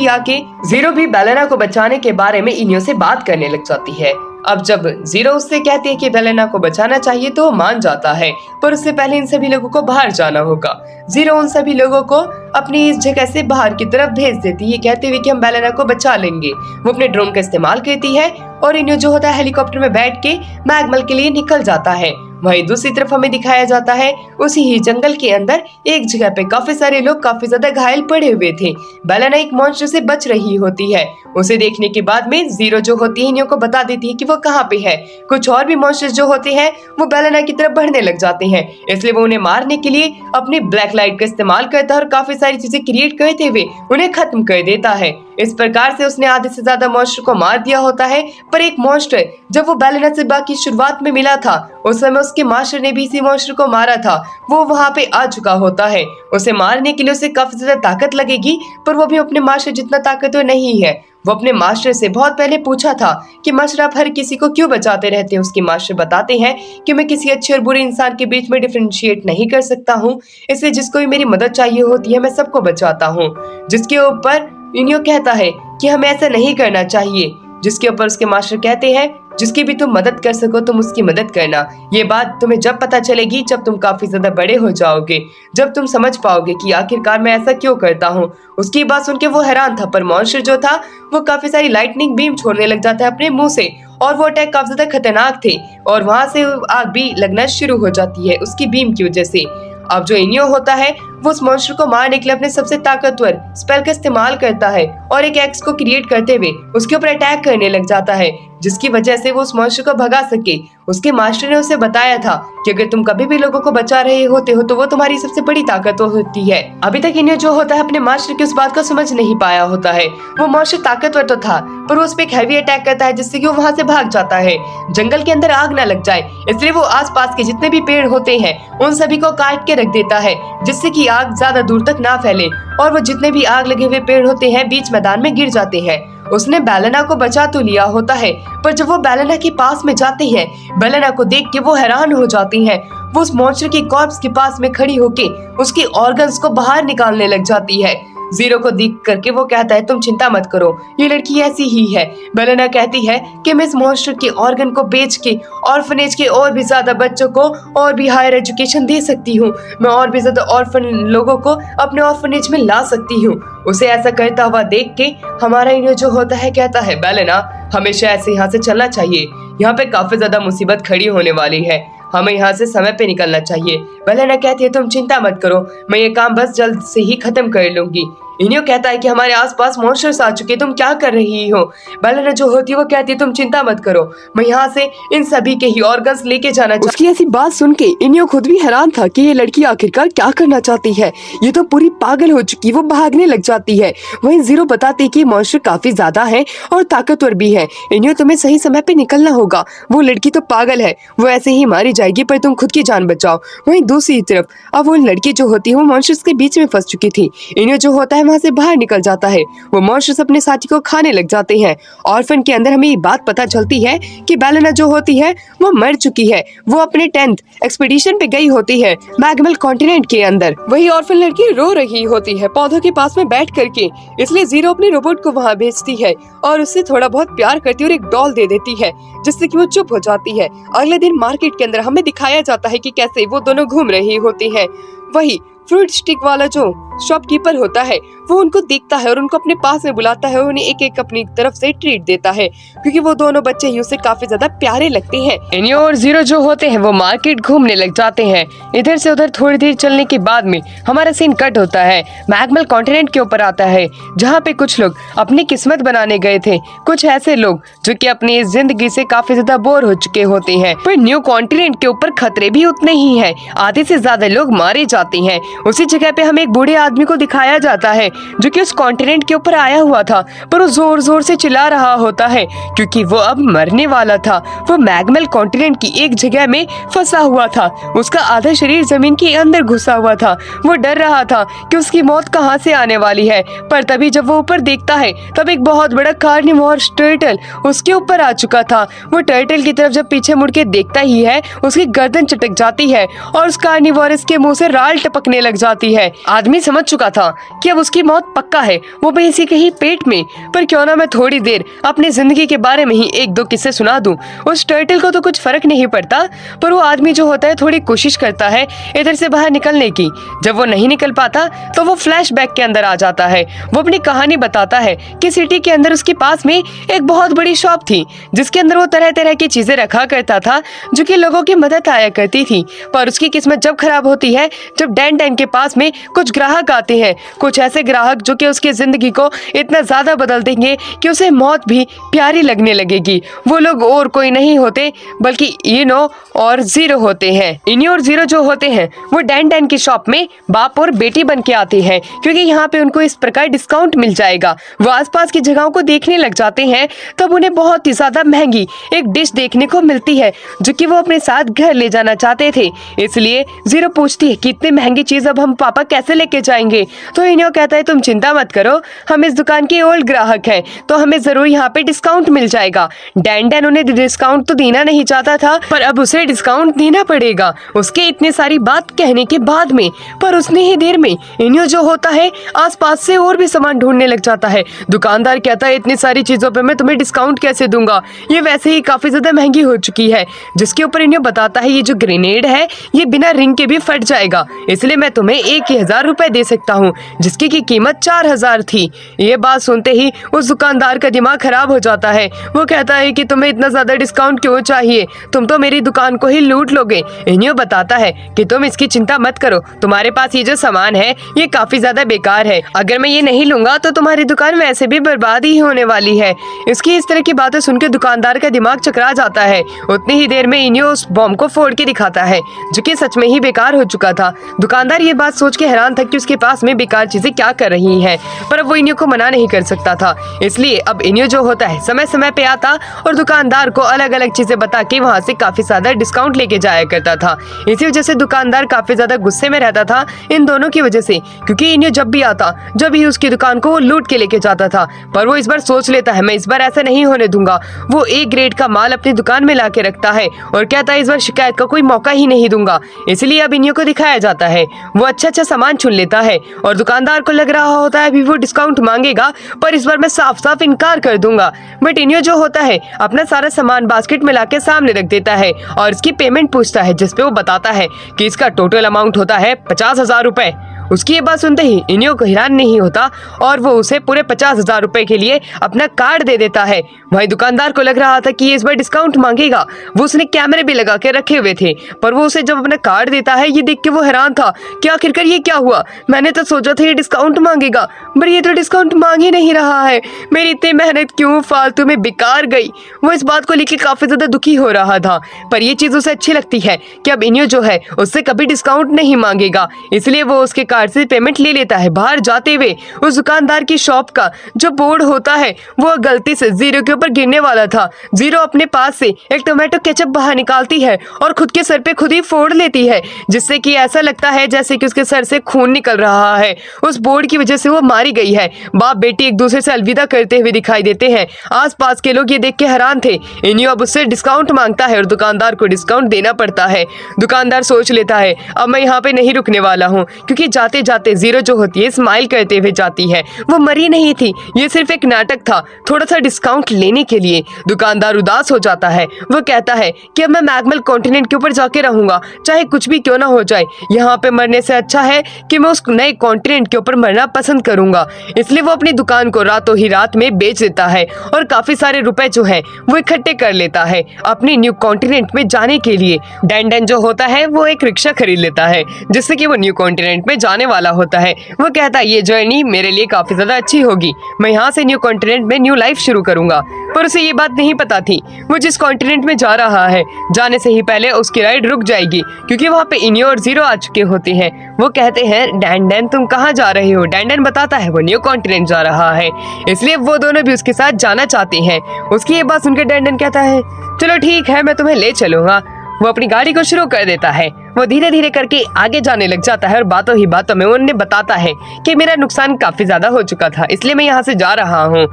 भी बेलेना को बचाने के बारे में इनियो से बात करने लग जाती है। अब जब जीरो उससे कहती है कि बेलेना को बचाना चाहिए तो वो मान जाता है, पर उससे पहले इन सभी लोगों को बाहर जाना होगा। जीरो उन सभी लोगों को अपनी इस जगह से बाहर की तरफ भेज देती है, कहते हुए कि हम बेलेना को बचा लेंगे। वो अपने ड्रोन का इस्तेमाल करती है और इनियो जो होता है हेलीकॉप्टर में बैठ के मैग्मल के लिए निकल जाता है। वहीं दूसरी तरफ हमें दिखाया जाता है उसी ही जंगल के अंदर एक जगह पे काफी सारे लोग काफी ज्यादा घायल पड़े हुए थे। बेलेना एक मॉन्स्टर से बच रही होती है। उसे देखने के बाद में जीरो जो होती है इनियो को बता देती है कि वो कहाँ पे है। कुछ और भी मॉन्स्टर्स जो होते हैं वो बेलेना की तरफ बढ़ने लग जाते हैं, इसलिए वो उन्हें मारने के लिए अपनी ब्लैक लाइट का इस्तेमाल करता है और काफी सारी चीजें क्रिएट करते हुए उन्हें खत्म कर देता है। इस प्रकार से उसने आधे से ज्यादा मॉन्स्टर को मार दिया होता है। पर एक मॉन्स्टर जब वो बेलेना से बाकी शुरुआत में मिला था उस समय उसके मास्टर ने भी इसी मॉन्स्टर को मारा था। वो वहाँ पे आ चुका होता है। उसे मारने के लिए उसे काफी ज्यादा ताकत लगेगी, पर वो भी अपने मास्टर जितना ताकतवर नहीं है। वो अपने मास्टर से बहुत पहले पूछा था कि मास्टर आप हर किसी को क्यों बचाते रहते हैं। उसके मास्टर बताते हैं कि मैं किसी अच्छे और बुरे इंसान के बीच में डिफरेंशिएट नहीं कर सकता हूँ, इसलिए जिसको भी मेरी मदद चाहिए होती है मैं सबको बचाता हूँ। जिसके ऊपर इनियो कहता है कि हमें ऐसा नहीं करना चाहिए, जिसके ऊपर उसके मास्टर कहते हैं जिसकी भी तुम मदद कर सको तुम उसकी मदद करना। ये बात तुम्हें जब पता चलेगी जब तुम काफी ज्यादा बड़े हो जाओगे, जब तुम समझ पाओगे कि आखिरकार मैं ऐसा क्यों करता हूँ। उसकी बात सुन के वो हैरान था, पर मॉन्स्टर जो था वो काफी सारी लाइटनिंग बीम छोड़ने लग जाता है अपने मुंह से, और वो अटैक काफी ज्यादा खतरनाक थे और वहां से आग भी लगना शुरू हो जाती है उसकी बीम की वजह से। अब जो इनियो होता है वो उस मॉन्स्टर को मारने के लिए अपने सबसे ताकतवर स्पेल का इस्तेमाल करता है और एक एक्स को क्रिएट करते हुए उसके ऊपर अटैक करने लग जाता है, जिसकी वजह से वो उस मॉन्स्टर को भगा सके। उसके मास्टर ने उसे बताया था कि अगर तुम कभी भी लोगों को बचा रहे होते हो तो वो तुम्हारी सबसे बड़ी ताकत होती है। अभी तक इनियो जो होता है अपने मास्टर की उस बात को समझ नहीं पाया होता है। वो मॉन्स्टर ताकतवर तो था पर वो उस पर एक हैवी अटैक करता है जिससे कि वो वहाँ से भाग जाता है। जंगल के अंदर आग न लग जाए इसलिए वो आसपास के जितने भी पेड़ होते हैं उन सभी को काट के रख देता है, जिससे कि आग ज्यादा दूर तक ना फैले और वो जितने भी आग लगे हुए पेड़ होते हैं बीच मैदान में गिर जाते हैं। उसने बेलेना को बचा तो लिया होता है, पर जब वो बेलेना के पास में जाते हैं बेलेना को देख के वो हैरान हो जाती हैं। वो उस मॉन्स्टर की कॉर्प्स के पास में खड़ी होके उसकी ऑर्गन्स को बाहर निकालने लग जाती है। जीरो को देख करके वो कहता है तुम चिंता मत करो, ये लड़की ऐसी ही है। बेलेना कहती है कि मैं इस मॉन्स्टर के ऑर्गन को बेच के ऑर्फनेज के और भी ज्यादा बच्चों को और भी हायर एजुकेशन दे सकती हूँ। मैं और भी ज्यादा ऑर्फन लोगों को अपने ऑर्फनेज में ला सकती हूँ। उसे ऐसा करता हुआ देख के हमारा इनियो जो होता है कहता है बेलेना हमेशा ऐसे यहाँ से चलना चाहिए, यहाँ पे काफी ज्यादा मुसीबत खड़ी होने वाली है, हमें यहाँ से समय पे निकलना चाहिए। बेलेना कहती है तुम चिंता मत करो, मैं ये काम बस जल्द से ही खत्म कर लूंगी। इनियो कहता है कि हमारे आसपास मॉन्स्टर्स आ चुके, तुम क्या कर रही हो। बेलेना जो होती है वो कहती है तुम चिंता मत करो, मैं यहाँ से इन सभी के ही ऑर्गन्स लेके जाना चाहती। उसकी ऐसी बात सुन के इनियो खुद भी हैरान था कि ये लड़की आखिरकार क्या करना चाहती है, ये तो पूरी पागल हो चुकी। वो भागने लग जाती है। वहीं जीरो बताती कि मॉन्स्टर काफी ज्यादा है और ताकतवर भी है। इनियो तुम्हें सही समय पे निकलना होगा, वो लड़की तो पागल है, वो ऐसे ही मारी जाएगी, पर तुम खुद की जान बचाओ। वहीं दूसरी तरफ अब वो लड़की जो होती है वो मॉन्स्टर्स के बीच में फंस चुकी थी। इनियो जो होता है वहाँ से बाहर निकल जाता है। वो मॉन्स्टर्स अपने साथी को खाने लग जाते हैं। ऑर्फन के अंदर हमें ये बात पता चलती है कि बेलेना जो होती है वो मर चुकी है। वो अपने 10th एक्सपीडिशन पे गई होती है मैग्मल कॉन्टिनेंट के अंदर। वही ऑर्फन लड़की रो रही होती है पौधों के पास में बैठ करके, इसलिए जीरो अपने रोबोट को वहाँ भेजती है और उससे थोड़ा बहुत प्यार करती है और एक डॉल दे देती है, जिससे कि वो चुप हो जाती है। अगले दिन मार्केट के अंदर हमें दिखाया जाता है कि कैसे वो दोनों घूम रही होती है। वही फ्रूट स्टिक वाला जो शॉपकीपर होता है वो उनको देखता है और उनको अपने पास में बुलाता है और उन्हें एक एक अपनी तरफ से ट्रीट देता है, क्योंकि वो दोनों बच्चे ही उसे काफी ज्यादा प्यारे लगते हैं। इनियो और जीरो जो होते हैं वो मार्केट घूमने लग जाते हैं। इधर से उधर थोड़ी देर चलने के बाद में हमारा सीन कट होता है, मैग्मल कॉन्टिनेंट के ऊपर आता है, जहाँ पे कुछ लोग अपनी किस्मत बनाने गए थे। कुछ ऐसे लोग जो कि अपनी इस जिंदगी से काफी ज्यादा बोर हो चुके होते हैं। पर न्यू कॉन्टिनेंट के ऊपर खतरे भी उतने ही है, आधे से ज्यादा लोग मारे जाते हैं। उसी जगह पे हमें एक बूढ़े आदमी को दिखाया जाता है जो कि उस कॉन्टिनेंट के ऊपर आया हुआ था, पर वो जोर जोर से चिल्ला रहा होता है क्योंकि वो अब मरने वाला था। वो मैग्मल कॉन्टिनेंट की एक जगह में फंसा हुआ था, उसका आधा शरीर जमीन के अंदर घुसा हुआ था। वो डर रहा था कि उसकी मौत कहाँ से आने वाली है, पर तभी जब वो ऊपर देखता है तब एक बहुत बड़ा कार्निवोरस टर्टल उसके ऊपर आ चुका था। वो टर्टल की तरफ जब पीछे मुड़ के देखता ही है उसकी गर्दन चटक जाती है और उस कार्निवोरस के मुंह से राल टपकने लग जाती है। आदमी समझ चुका था कि अब उसकी मौत पक्का है, वो भी इसी के ही पेट में। पर क्यों ना मैं थोड़ी देर अपनी जिंदगी के बारे में ही एक दो किस्से सुना दूं। उस टर्टल को तो कुछ फर्क नहीं पड़ता, पर वो आदमी जो होता है थोड़ी कोशिश करता है इधर से बाहर निकलने की। जब वो नहीं निकल पाता तो वो फ्लैशबैक के अंदर आ जाता है। वो अपनी कहानी बताता है कि सिटी के अंदर उसके पास में एक बहुत बड़ी शॉप थी, जिसके अंदर वो तरह तरह की चीजें रखा करता था जो कि लोगों की मदद आया करती थी। पर उसकी किस्मत जब खराब होती है जब डैन डैन के पास में कुछ ग्राहक आते हैं, कुछ ऐसे ग्राहक जो कि उसकी जिंदगी को इतना ज्यादा बदल देंगे कि उसे मौत भी प्यारी लगने लगेगी। वो लोग और कोई नहीं होते बल्कि इनो और जीरो होते हैं। इनो और जीरो जो होते हैं वो डैन डैन की शॉप में बाप और बेटी बन के आते हैं, क्योंकि यहाँ पे उनको इस प्रकार डिस्काउंट मिल जाएगा। वो आसपास की जगहों को देखने लग जाते हैं, तब उन्हें बहुत ही ज्यादा महंगी एक डिश देखने को मिलती है जो कि वो अपने साथ घर ले जाना चाहते थे। इसलिए जीरो पूछती है कि इतनी महंगी चीज अब हम पापा कैसे लेके जाएंगे। तो इनो कहता है तुम चिंता मत करो, हम इस दुकान के ओल्ड ग्राहक हैं तो हमें जरूर यहाँ पे डिस्काउंट मिल जाएगा। डैन डैन उन्हें डिस्काउंट तो देना नहीं चाहता था, पर अब उसे डिस्काउंट देना पड़ेगा उसके इतनी सारी बात कहने के बाद में। पर उतनी ही देर में इनो जो होता है आसपास से और भी सामान ढूंढने लग जाता है। दुकानदार कहता है इतनी सारी चीजों पे मैं तुम्हें डिस्काउंट कैसे दूंगा, ये वैसे ही काफी ज्यादा महंगी हो चुकी है। जिसके ऊपर इनो बताता है ये जो ग्रेनेड है ये बिना रिंग के भी फट जाएगा, इसलिए मैं तुम्हें 1000 रुपए दे सकता हूँ, जिसकी की कीमत 4000 थी। ये बात सुनते ही उस दुकानदार का दिमाग खराब हो जाता है। वो कहता है कि तुम्हें इतना ज्यादा डिस्काउंट क्यों चाहिए, तुम तो मेरी दुकान को ही लूट लोगे। इनियो बताता है कि तुम इसकी चिंता मत करो, तुम्हारे पास ये जो सामान है ये काफी ज्यादा बेकार है, अगर मैं ये नहीं लूंगा तो तुम्हारी दुकान वैसे भी बर्बाद ही होने वाली है। इसकी इस तरह की बातें सुनकर दुकानदार का दिमाग चकरा जाता है। उतनी ही देर में इनियो उस बॉम्ब को फोड़ के दिखाता है जो कि सच में ही बेकार हो चुका था। दुकानदार ये बात सोच के हैरान था कि उसके पास में बेकार चीजें क्या कर रही हैं, पर अब वो इनियो को मना नहीं कर सकता था। इसलिए अब इनियो जो होता है समय समय पे आता और दुकानदार को अलग अलग चीजें बता के वहाँ से काफी ज्यादा डिस्काउंट लेके जाया करता था। इसी वजह से दुकानदार काफी ज्यादा गुस्से में रहता था इन दोनों की वजह से, क्योंकि इनियो जब भी आता जब ही उसकी दुकान को वो लूट के लेके जाता था। पर वो इस बार सोच लेता है मैं इस बार ऐसा नहीं होने दूंगा। वो A ग्रेड का माल अपनी दुकान में ला के रखता है और कहता है इस बार शिकायत का कोई मौका ही नहीं दूंगा। इसलिए अब इनियो को दिखाया जाता है वो अच्छा अच्छा सामान चुन लेता है और दुकानदार को लग रहा होता है अभी वो डिस्काउंट मांगेगा, पर इस बार मैं साफ साफ इनकार कर दूंगा। बट इनियो जो होता है अपना सारा सामान बास्केट में लाके सामने रख देता है और इसकी पेमेंट पूछता है, जिसपे वो बताता है कि इसका टोटल अमाउंट होता है 50,000 रुपए। उसकी ये बात सुनते ही इनियो को हैरान नहीं होता और वो उसे पूरे 50,000 रुपए के लिए अपना कार्ड दे देता है। वही दुकानदार को लग रहा था कि ये इस बार डिस्काउंट मांगेगा, वो उसने कैमरे भी लगा के रखे हुए थे, पर वो उसे जब अपना कार्ड देता है ये देख के वो हैरान था कि आखिरकार ये क्या हुआ। मैंने तो सोचा था ये डिस्काउंट मांगेगा, पर ये तो डिस्काउंट मांग ही नहीं रहा है, मेरी इतनी मेहनत क्यों फालतू में बेकार गई। वो इस बात को लेकर काफी ज्यादा दुखी हो रहा था, पर ये चीज उसे अच्छी लगती है कि अब इनियो जो है उससे कभी डिस्काउंट नहीं मांगेगा। इसलिए वो उसके कार्ड से पेमेंट ले लेता है। बाहर जाते हुए उस दुकानदार की शॉप का जो बोर्ड होता है वो गलती से जीरो के ऊपर गिरने वाला था। जीरो अपने पास से एक टोमेटो केचप बाहर निकालती है और खुद के सर पे खुद ही फोड़ लेती है, जिससे कि ऐसा लगता है जैसे कि उसके सर से खून निकल रहा है। उस बोर्ड की वजह से वो मारी गई है। बाप बेटी एक दूसरे से अलविदा करते हुए दिखाई देते हैं। आसपास के लोग ये देख के हैरान थे। इनियो अब उससे डिस्काउंट मांगता है और दुकानदार को डिस्काउंट देना पड़ता है। दुकानदार सोच लेता है अब मैं यहाँ पे नहीं रुकने वाला हूँ, क्योंकि जाते जाते जीरो जो होती है स्माइल करते हुए जाती है। वो मरी नहीं थी, ये सिर्फ एक नाटक था थोड़ा सा डिस्काउंट लेने के लिए। दुकानदार उदास हो जाता है। वो कहता है कि अब मैं मैग्मल कॉन्टिनेंट के ऊपर जाके रहूंगा, चाहे कुछ भी क्यों ना हो जाए। यहाँ पे मरने से अच्छा है कि मैं उस नए कॉन्टिनेंट के ऊपर मरना पसंद करूंगा। इसलिए वो अपनी दुकान को रातों ही रात में बेच देता है और काफी सारे रुपए जो है वो इकट्ठे कर लेता है अपनी न्यू कॉन्टिनेंट में जाने के लिए। डैन डैन जो होता है वो एक रिक्शा खरीद लेता है जिससे कि वो न्यू कॉन्टिनेंट में जाने वाला होता है। वो कहता है ये जर्नी मेरे लिए काफी ज्यादा अच्छी होगी, मैं यहाँ से न्यू कॉन्टिनेंट में न्यू लाइफ शुरू करूंगा। पर उसे ये बात नहीं पता थी वो जिस कॉन्टिनेंट में जा रहा है जाने से ही पहले उसकी राइड रुक जाएगी, क्योंकि वहाँ पे इनियो और जीरो आ चुके होते हैं। वो कहते हैं डैन डैन तुम कहाँ जा रहे हो। डैन डैन बताता है वो न्यू कॉन्टिनेंट जा रहा है, इसलिए वो दोनों भी उसके साथ जाना चाहते हैं। उसकी ये बात सुनकर डैन डैन कहता है चलो ठीक है मैं तुम्हें ले चलूंगा। वो अपनी गाड़ी को शुरू कर देता है। वो धीरे धीरे करके आगे जाने लग जाता है और बातों ही बातों में उन्हें बताता है कि मेरा नुकसान काफी ज्यादा हो चुका था, इसलिए मैं यहाँ से जा रहा हूँ।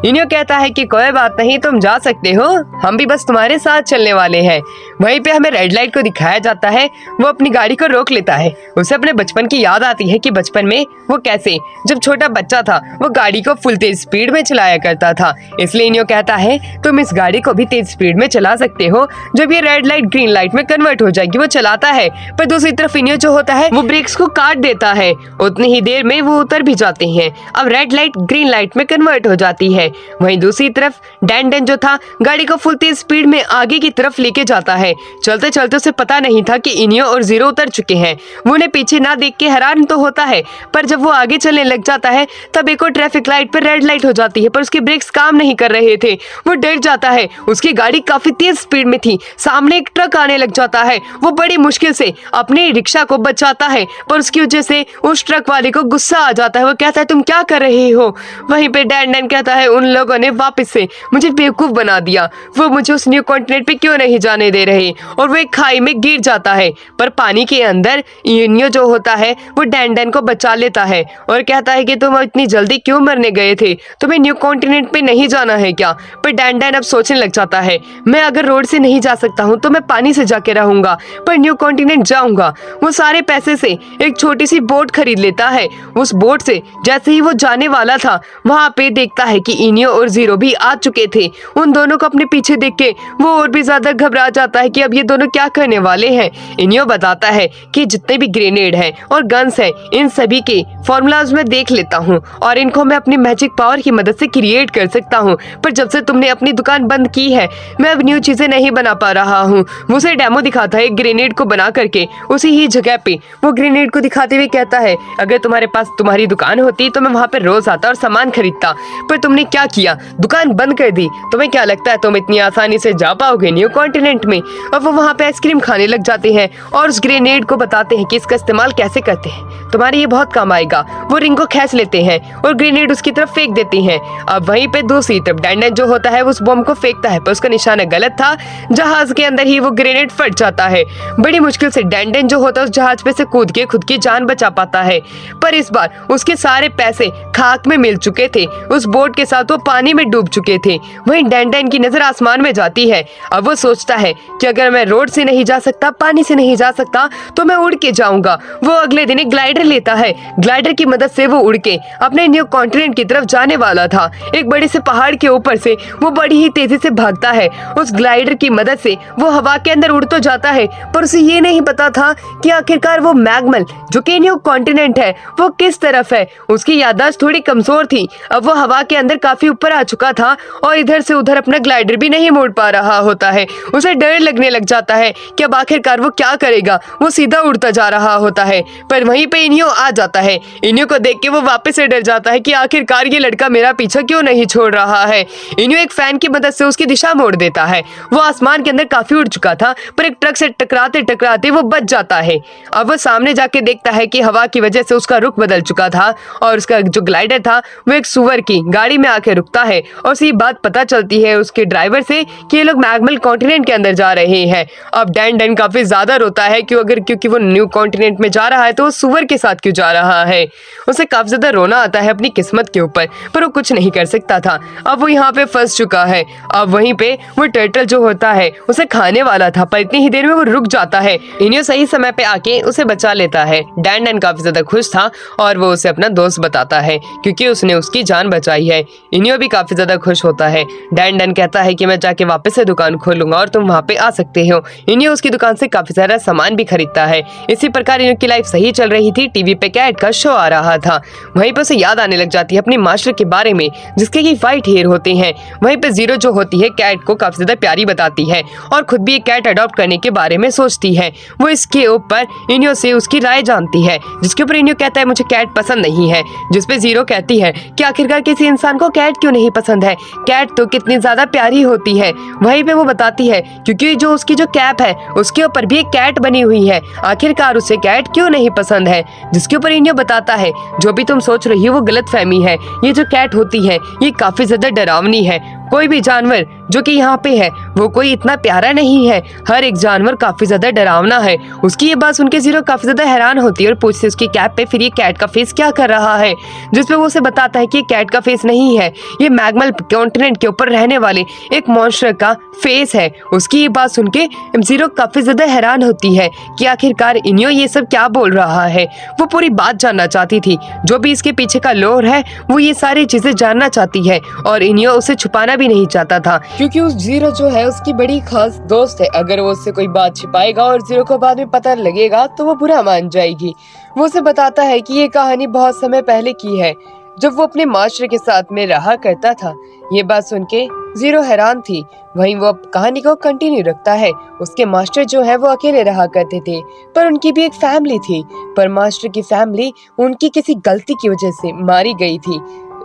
इनियो कहता है कि कोई बात नहीं तुम जा सकते हो, हम भी बस तुम्हारे साथ चलने वाले हैं। वहीं पे हमें रेड लाइट को दिखाया जाता है, वो अपनी गाड़ी को रोक लेता है। उसे अपने बचपन की याद आती है कि बचपन में वो कैसे जब छोटा बच्चा था वो गाड़ी को फुल तेज स्पीड में चलाया करता था। इसलिए इनियो कहता है तुम इस गाड़ी को भी तेज स्पीड में चला सकते हो, जब ये रेड लाइट ग्रीन लाइट में कन्वर्ट हो जाएगी। वो चलाता है, पर दूसरी तरफ इनियो जो होता है वो ब्रेक्स को काट देता है। उतनी ही देर में वो उतर भी जाते हैं। अब रेड लाइट ग्रीन लाइट में कन्वर्ट हो जाती है। वहीं दूसरी तरफ डैन डैन जो था गाड़ी को फुल तेज स्पीड में आगे की तरफ लेके जाता है। चलते चलते उसे पता नहीं था कि इनियो और जीरो उतर चुके हैं। वो उन्हें पीछे ना देख के हैरान तो होता है, पर जब वो आगे चलने लग जाता है तब एक और ट्रैफिक लाइट पर रेड लाइट हो जाती है, पर उसके ब्रेक्स काम नहीं कर रहे थे। वो डर जाता है, उसकी गाड़ी काफी तेज स्पीड में थी। सामने एक ट्रक आने लग जाता है। वो बड़ी मुश्किल से अपने रिक्शा को बचाता है, पर उसकी वजह से उस ट्रक वाले को गुस्सा आ जाता है। वो कहता है तुम क्या कर रहे हो। वहीं पे डैन डैन कहता है उन लोगों ने वापस से मुझे बेवकूफ बना दिया, वो मुझे उस न्यू कॉन्टिनेंट पे क्यों नहीं जाने दे रहे। और वो एक खाई में गिर जाता है, पर पानी के अंदर इनियो जो होता है वो डैन डैन को बचा लेता है और कहता है कि तुम इतनी जल्दी क्यों मरने गए थे, तुम्हें न्यू कॉन्टिनेंट पे नहीं जाना है क्या। पर डैन डैन अब सोचने लग जाता है मैं अगर रोड से नहीं जा सकता हूँ तो मैं पानी से जाके रहूंगा, पर न्यू कॉन्टिनेंट जाऊंगा। वो सारे पैसे से एक छोटी सी बोट खरीद लेता है। उस बोट से जैसे ही वो जाने वाला था वहाँ पे देखता है कि इनियो और जीरो भी आ चुके थे। उन दोनों को अपने पीछे देख के वो और भी ज्यादा घबरा जाता है कि अब ये दोनों क्या करने वाले हैं। इनियो बताता है कि जितने भी ग्रेनेड हैं और गन्स हैं इन सभी के फॉर्मूलाज में देख लेता हूँ और इनको मैं अपनी मैजिक पावर की मदद से क्रिएट कर सकता हूँ, पर जब से तुमने अपनी दुकान बंद की है मैं अब न्यू चीजें नहीं बना पा रहा हूँ। वो उसे डेमो दिखाता है एक ग्रेनेड को बना करके। उसी ही जगह पे वो ग्रेनेड को दिखाते हुए कहता है अगर तुम्हारे पास तुम्हारी दुकान होती तो मैं वहाँ पे रोज आता और सामान खरीदता, पर तुमने क्या किया, दुकान बंद कर दी। तुम्हें क्या लगता है तुम इतनी आसानी से जा पाओगे न्यू कॉन्टिनेंट में। और वो वहाँ पे आइसक्रीम खाने लग जाते हैं और उस ग्रेनेड को बताते हैं कि इसका इस्तेमाल कैसे करते हैं, तुम्हारे ये बहुत काम आएगा। वो रिंग को खींच लेते हैं और ग्रेनेड उसकी तरफ फेंक देते हैं। अब वहीं पे दूसरी तरफ डैन डैन जो होता है उस बम को फेंकता है, पर उसका निशाना गलत था। जहाज के अंदर ही वो ग्रेनेड फट जाता है। बड़ी मुश्किल से डैन डैन जो होता है उस जहाज पे से कूद के खुद की जान बचा पाता है, पर इस बार उसके सारे पैसे खाक में मिल चुके थे। उस बोट के साथ वो पानी में डूब चुके थे। वहीं डैन डैन की नजर आसमान में जाती है। अब वो सोचता है कि अगर मैं रोड से नहीं जा सकता, पानी से नहीं जा सकता, तो मैं उड़ के जाऊंगा। वो अगले दिन एक ग्लाइडर लेता है। ग्लाइडर की मदद से वो उड़ के अपने न्यू कॉन्टिनेंट की तरफ जाने वाला था। एक बड़े से पहाड़ के ऊपर से वो बड़ी ही तेजी से भागता है। उस ग्लाइडर की मदद से वो हवा के अंदर उड़ तो जाता है, पर उसे ये नहीं पता था कि आखिरकार वो मैग्मल जो कि न्यू कॉन्टिनेंट है वो किस तरफ है। उसकी याददाश्त थोड़ी कमजोर थी। अब वो हवा के अंदर काफी ऊपर आ चुका था और इधर से उधर अपना ग्लाइडर भी नहीं मोड़ पा रहा होता है। उसे डर लगने लग जाता है कि अब आखिरकार वो क्या करेगा। वो सीधा उड़ता जा रहा होता है, पर वहीं पे इनियो आ जाता है। इनियो को देख के वो वापस से डर जाता है कि आखिरकार ये लड़का मेरा पीछा क्यों नहीं छोड़ रहा है। इनियो एक फैन की मदद से उसकी दिशा मोड़ देता है। वो आसमान के अंदर काफी उड़ चुका था, पर एक ट्रक से टकराते टकराते वो बच जाता है। अब वो सामने जाके देखता है कि हवा की वजह से उसका रुख बदल चुका था और उसका जो ग्लाइडर था वो एक सुअर की गाड़ी में आके रुकता है। और उसी बात पता चलती है उसके ड्राइवर से कि ये लोग मैग्मल कॉन्टिनेंट के अंदर जा रहे हैं। अब डैन डैन काफी ज्यादा रोता है क्योंकि वो न्यू कॉन्टिनेंट में जा रहा है तो वो सुअर के साथ क्यों जा रहा है। उसे काफी ज्यादा रोना आता है अपनी किस्मत के ऊपर, पर वो कुछ नहीं कर सकता था। अब वो यहाँ पे फंस चुका है। अब वहीं पे वो टर्टल जो होता है उसे खाने वाला था, पर इतनी ही देर में वो रुक जाता है। इनियो सही समय पे आके उसे बचा लेता है। डैन डैन काफी ज्यादा खुश था और वो उसे अपना दोस्त बताता है क्योंकि उसने उसकी जान बचाई है। इनियो भी काफी ज्यादा खुश होता है। डैन डैन कहता है कि मैं जाके वापस से दुकान खोलूंगा और तुम वहाँ पे आ सकते हो। इनियो उसकी दुकान से काफी सारा सामान भी खरीदता है। इसी प्रकार इनियो की लाइफ सही चल रही थी। टीवी पे कैट का शो आ रहा था। वहीं पे उसे याद आने लग जाती है अपनी मास्टर के बारे में जिसके की व्हाइट हेयर होते हैं। वहीं पे जीरो जो होती है कैट को काफी ज्यादा प्यारी बताती है और खुद भी एक कैट अडॉप्ट करने के बारे में सोचती है। वो इसके ऊपर इनियो से उसकी राय जानती है, जिसके ऊपर इनियो कहता है मुझे कैट पसंद नहीं है, जिसपे जीरो कहती है कि आखिरकार किसी इंसान को कैट क्यों नहीं पसंद है, कैट तो कितनी ज्यादा प्यारी होती है। वहीं पे वो बताती है क्योंकि जो उसकी जो कैप है उसके ऊपर भी एक कैट बनी हुई है, आखिरकार उसे कैट क्यों नहीं पसंद है। जिसके ऊपर इनियो बताता है जो भी तुम सोच रही हो वो गलतफहमी है। ये जो कैट होती है ये काफी ज्यादा डरावनी है। कोई भी जानवर जो कि यहाँ पे है वो कोई इतना प्यारा नहीं है, हर एक जानवर काफी ज्यादा डरावना है। उसकी ये बात सुनकर जीरो काफी ज्यादा हैरान होती है और पूछती है उसकी कैप पे फिर ये कैट का फेस क्या कर रहा है, जिसपे वो उसे बताता है कि ये कैट का फेस नहीं है, ये मैग्मल कॉन्टिनेंट के ऊपर रहने वाले एक मॉन्स्टर का फेस है। उसकी ये बात सुन के जीरो काफी ज्यादा हैरान होती है कि आखिरकार इनियो ये सब क्या बोल रहा है। वो पूरी बात जानना चाहती थी, जो भी इसके पीछे का लोर है वो ये सारी चीजें जानना चाहती है और इनियो उसे छुपाना भी नहीं चाहता था, क्योंकि उस जीरो जो है उसकी बड़ी खास दोस्त है। अगर वो उससे कोई बात छिपाएगा और जीरो को बाद में पता लगेगा तो वो बुरा मान जाएगी। वो उसे बताता है कि ये कहानी बहुत समय पहले की है, जब वो अपने मास्टर के साथ में रहा करता था। ये बात सुन के जीरो हैरान थी। वहीं वो कहानी को कंटिन्यू रखता है। उसके मास्टर जो है वो अकेले रहा करते थे, पर उनकी भी एक फैमिली थी, पर मास्टर की फैमिली उनकी किसी गलती की वजह से मारी गई थी।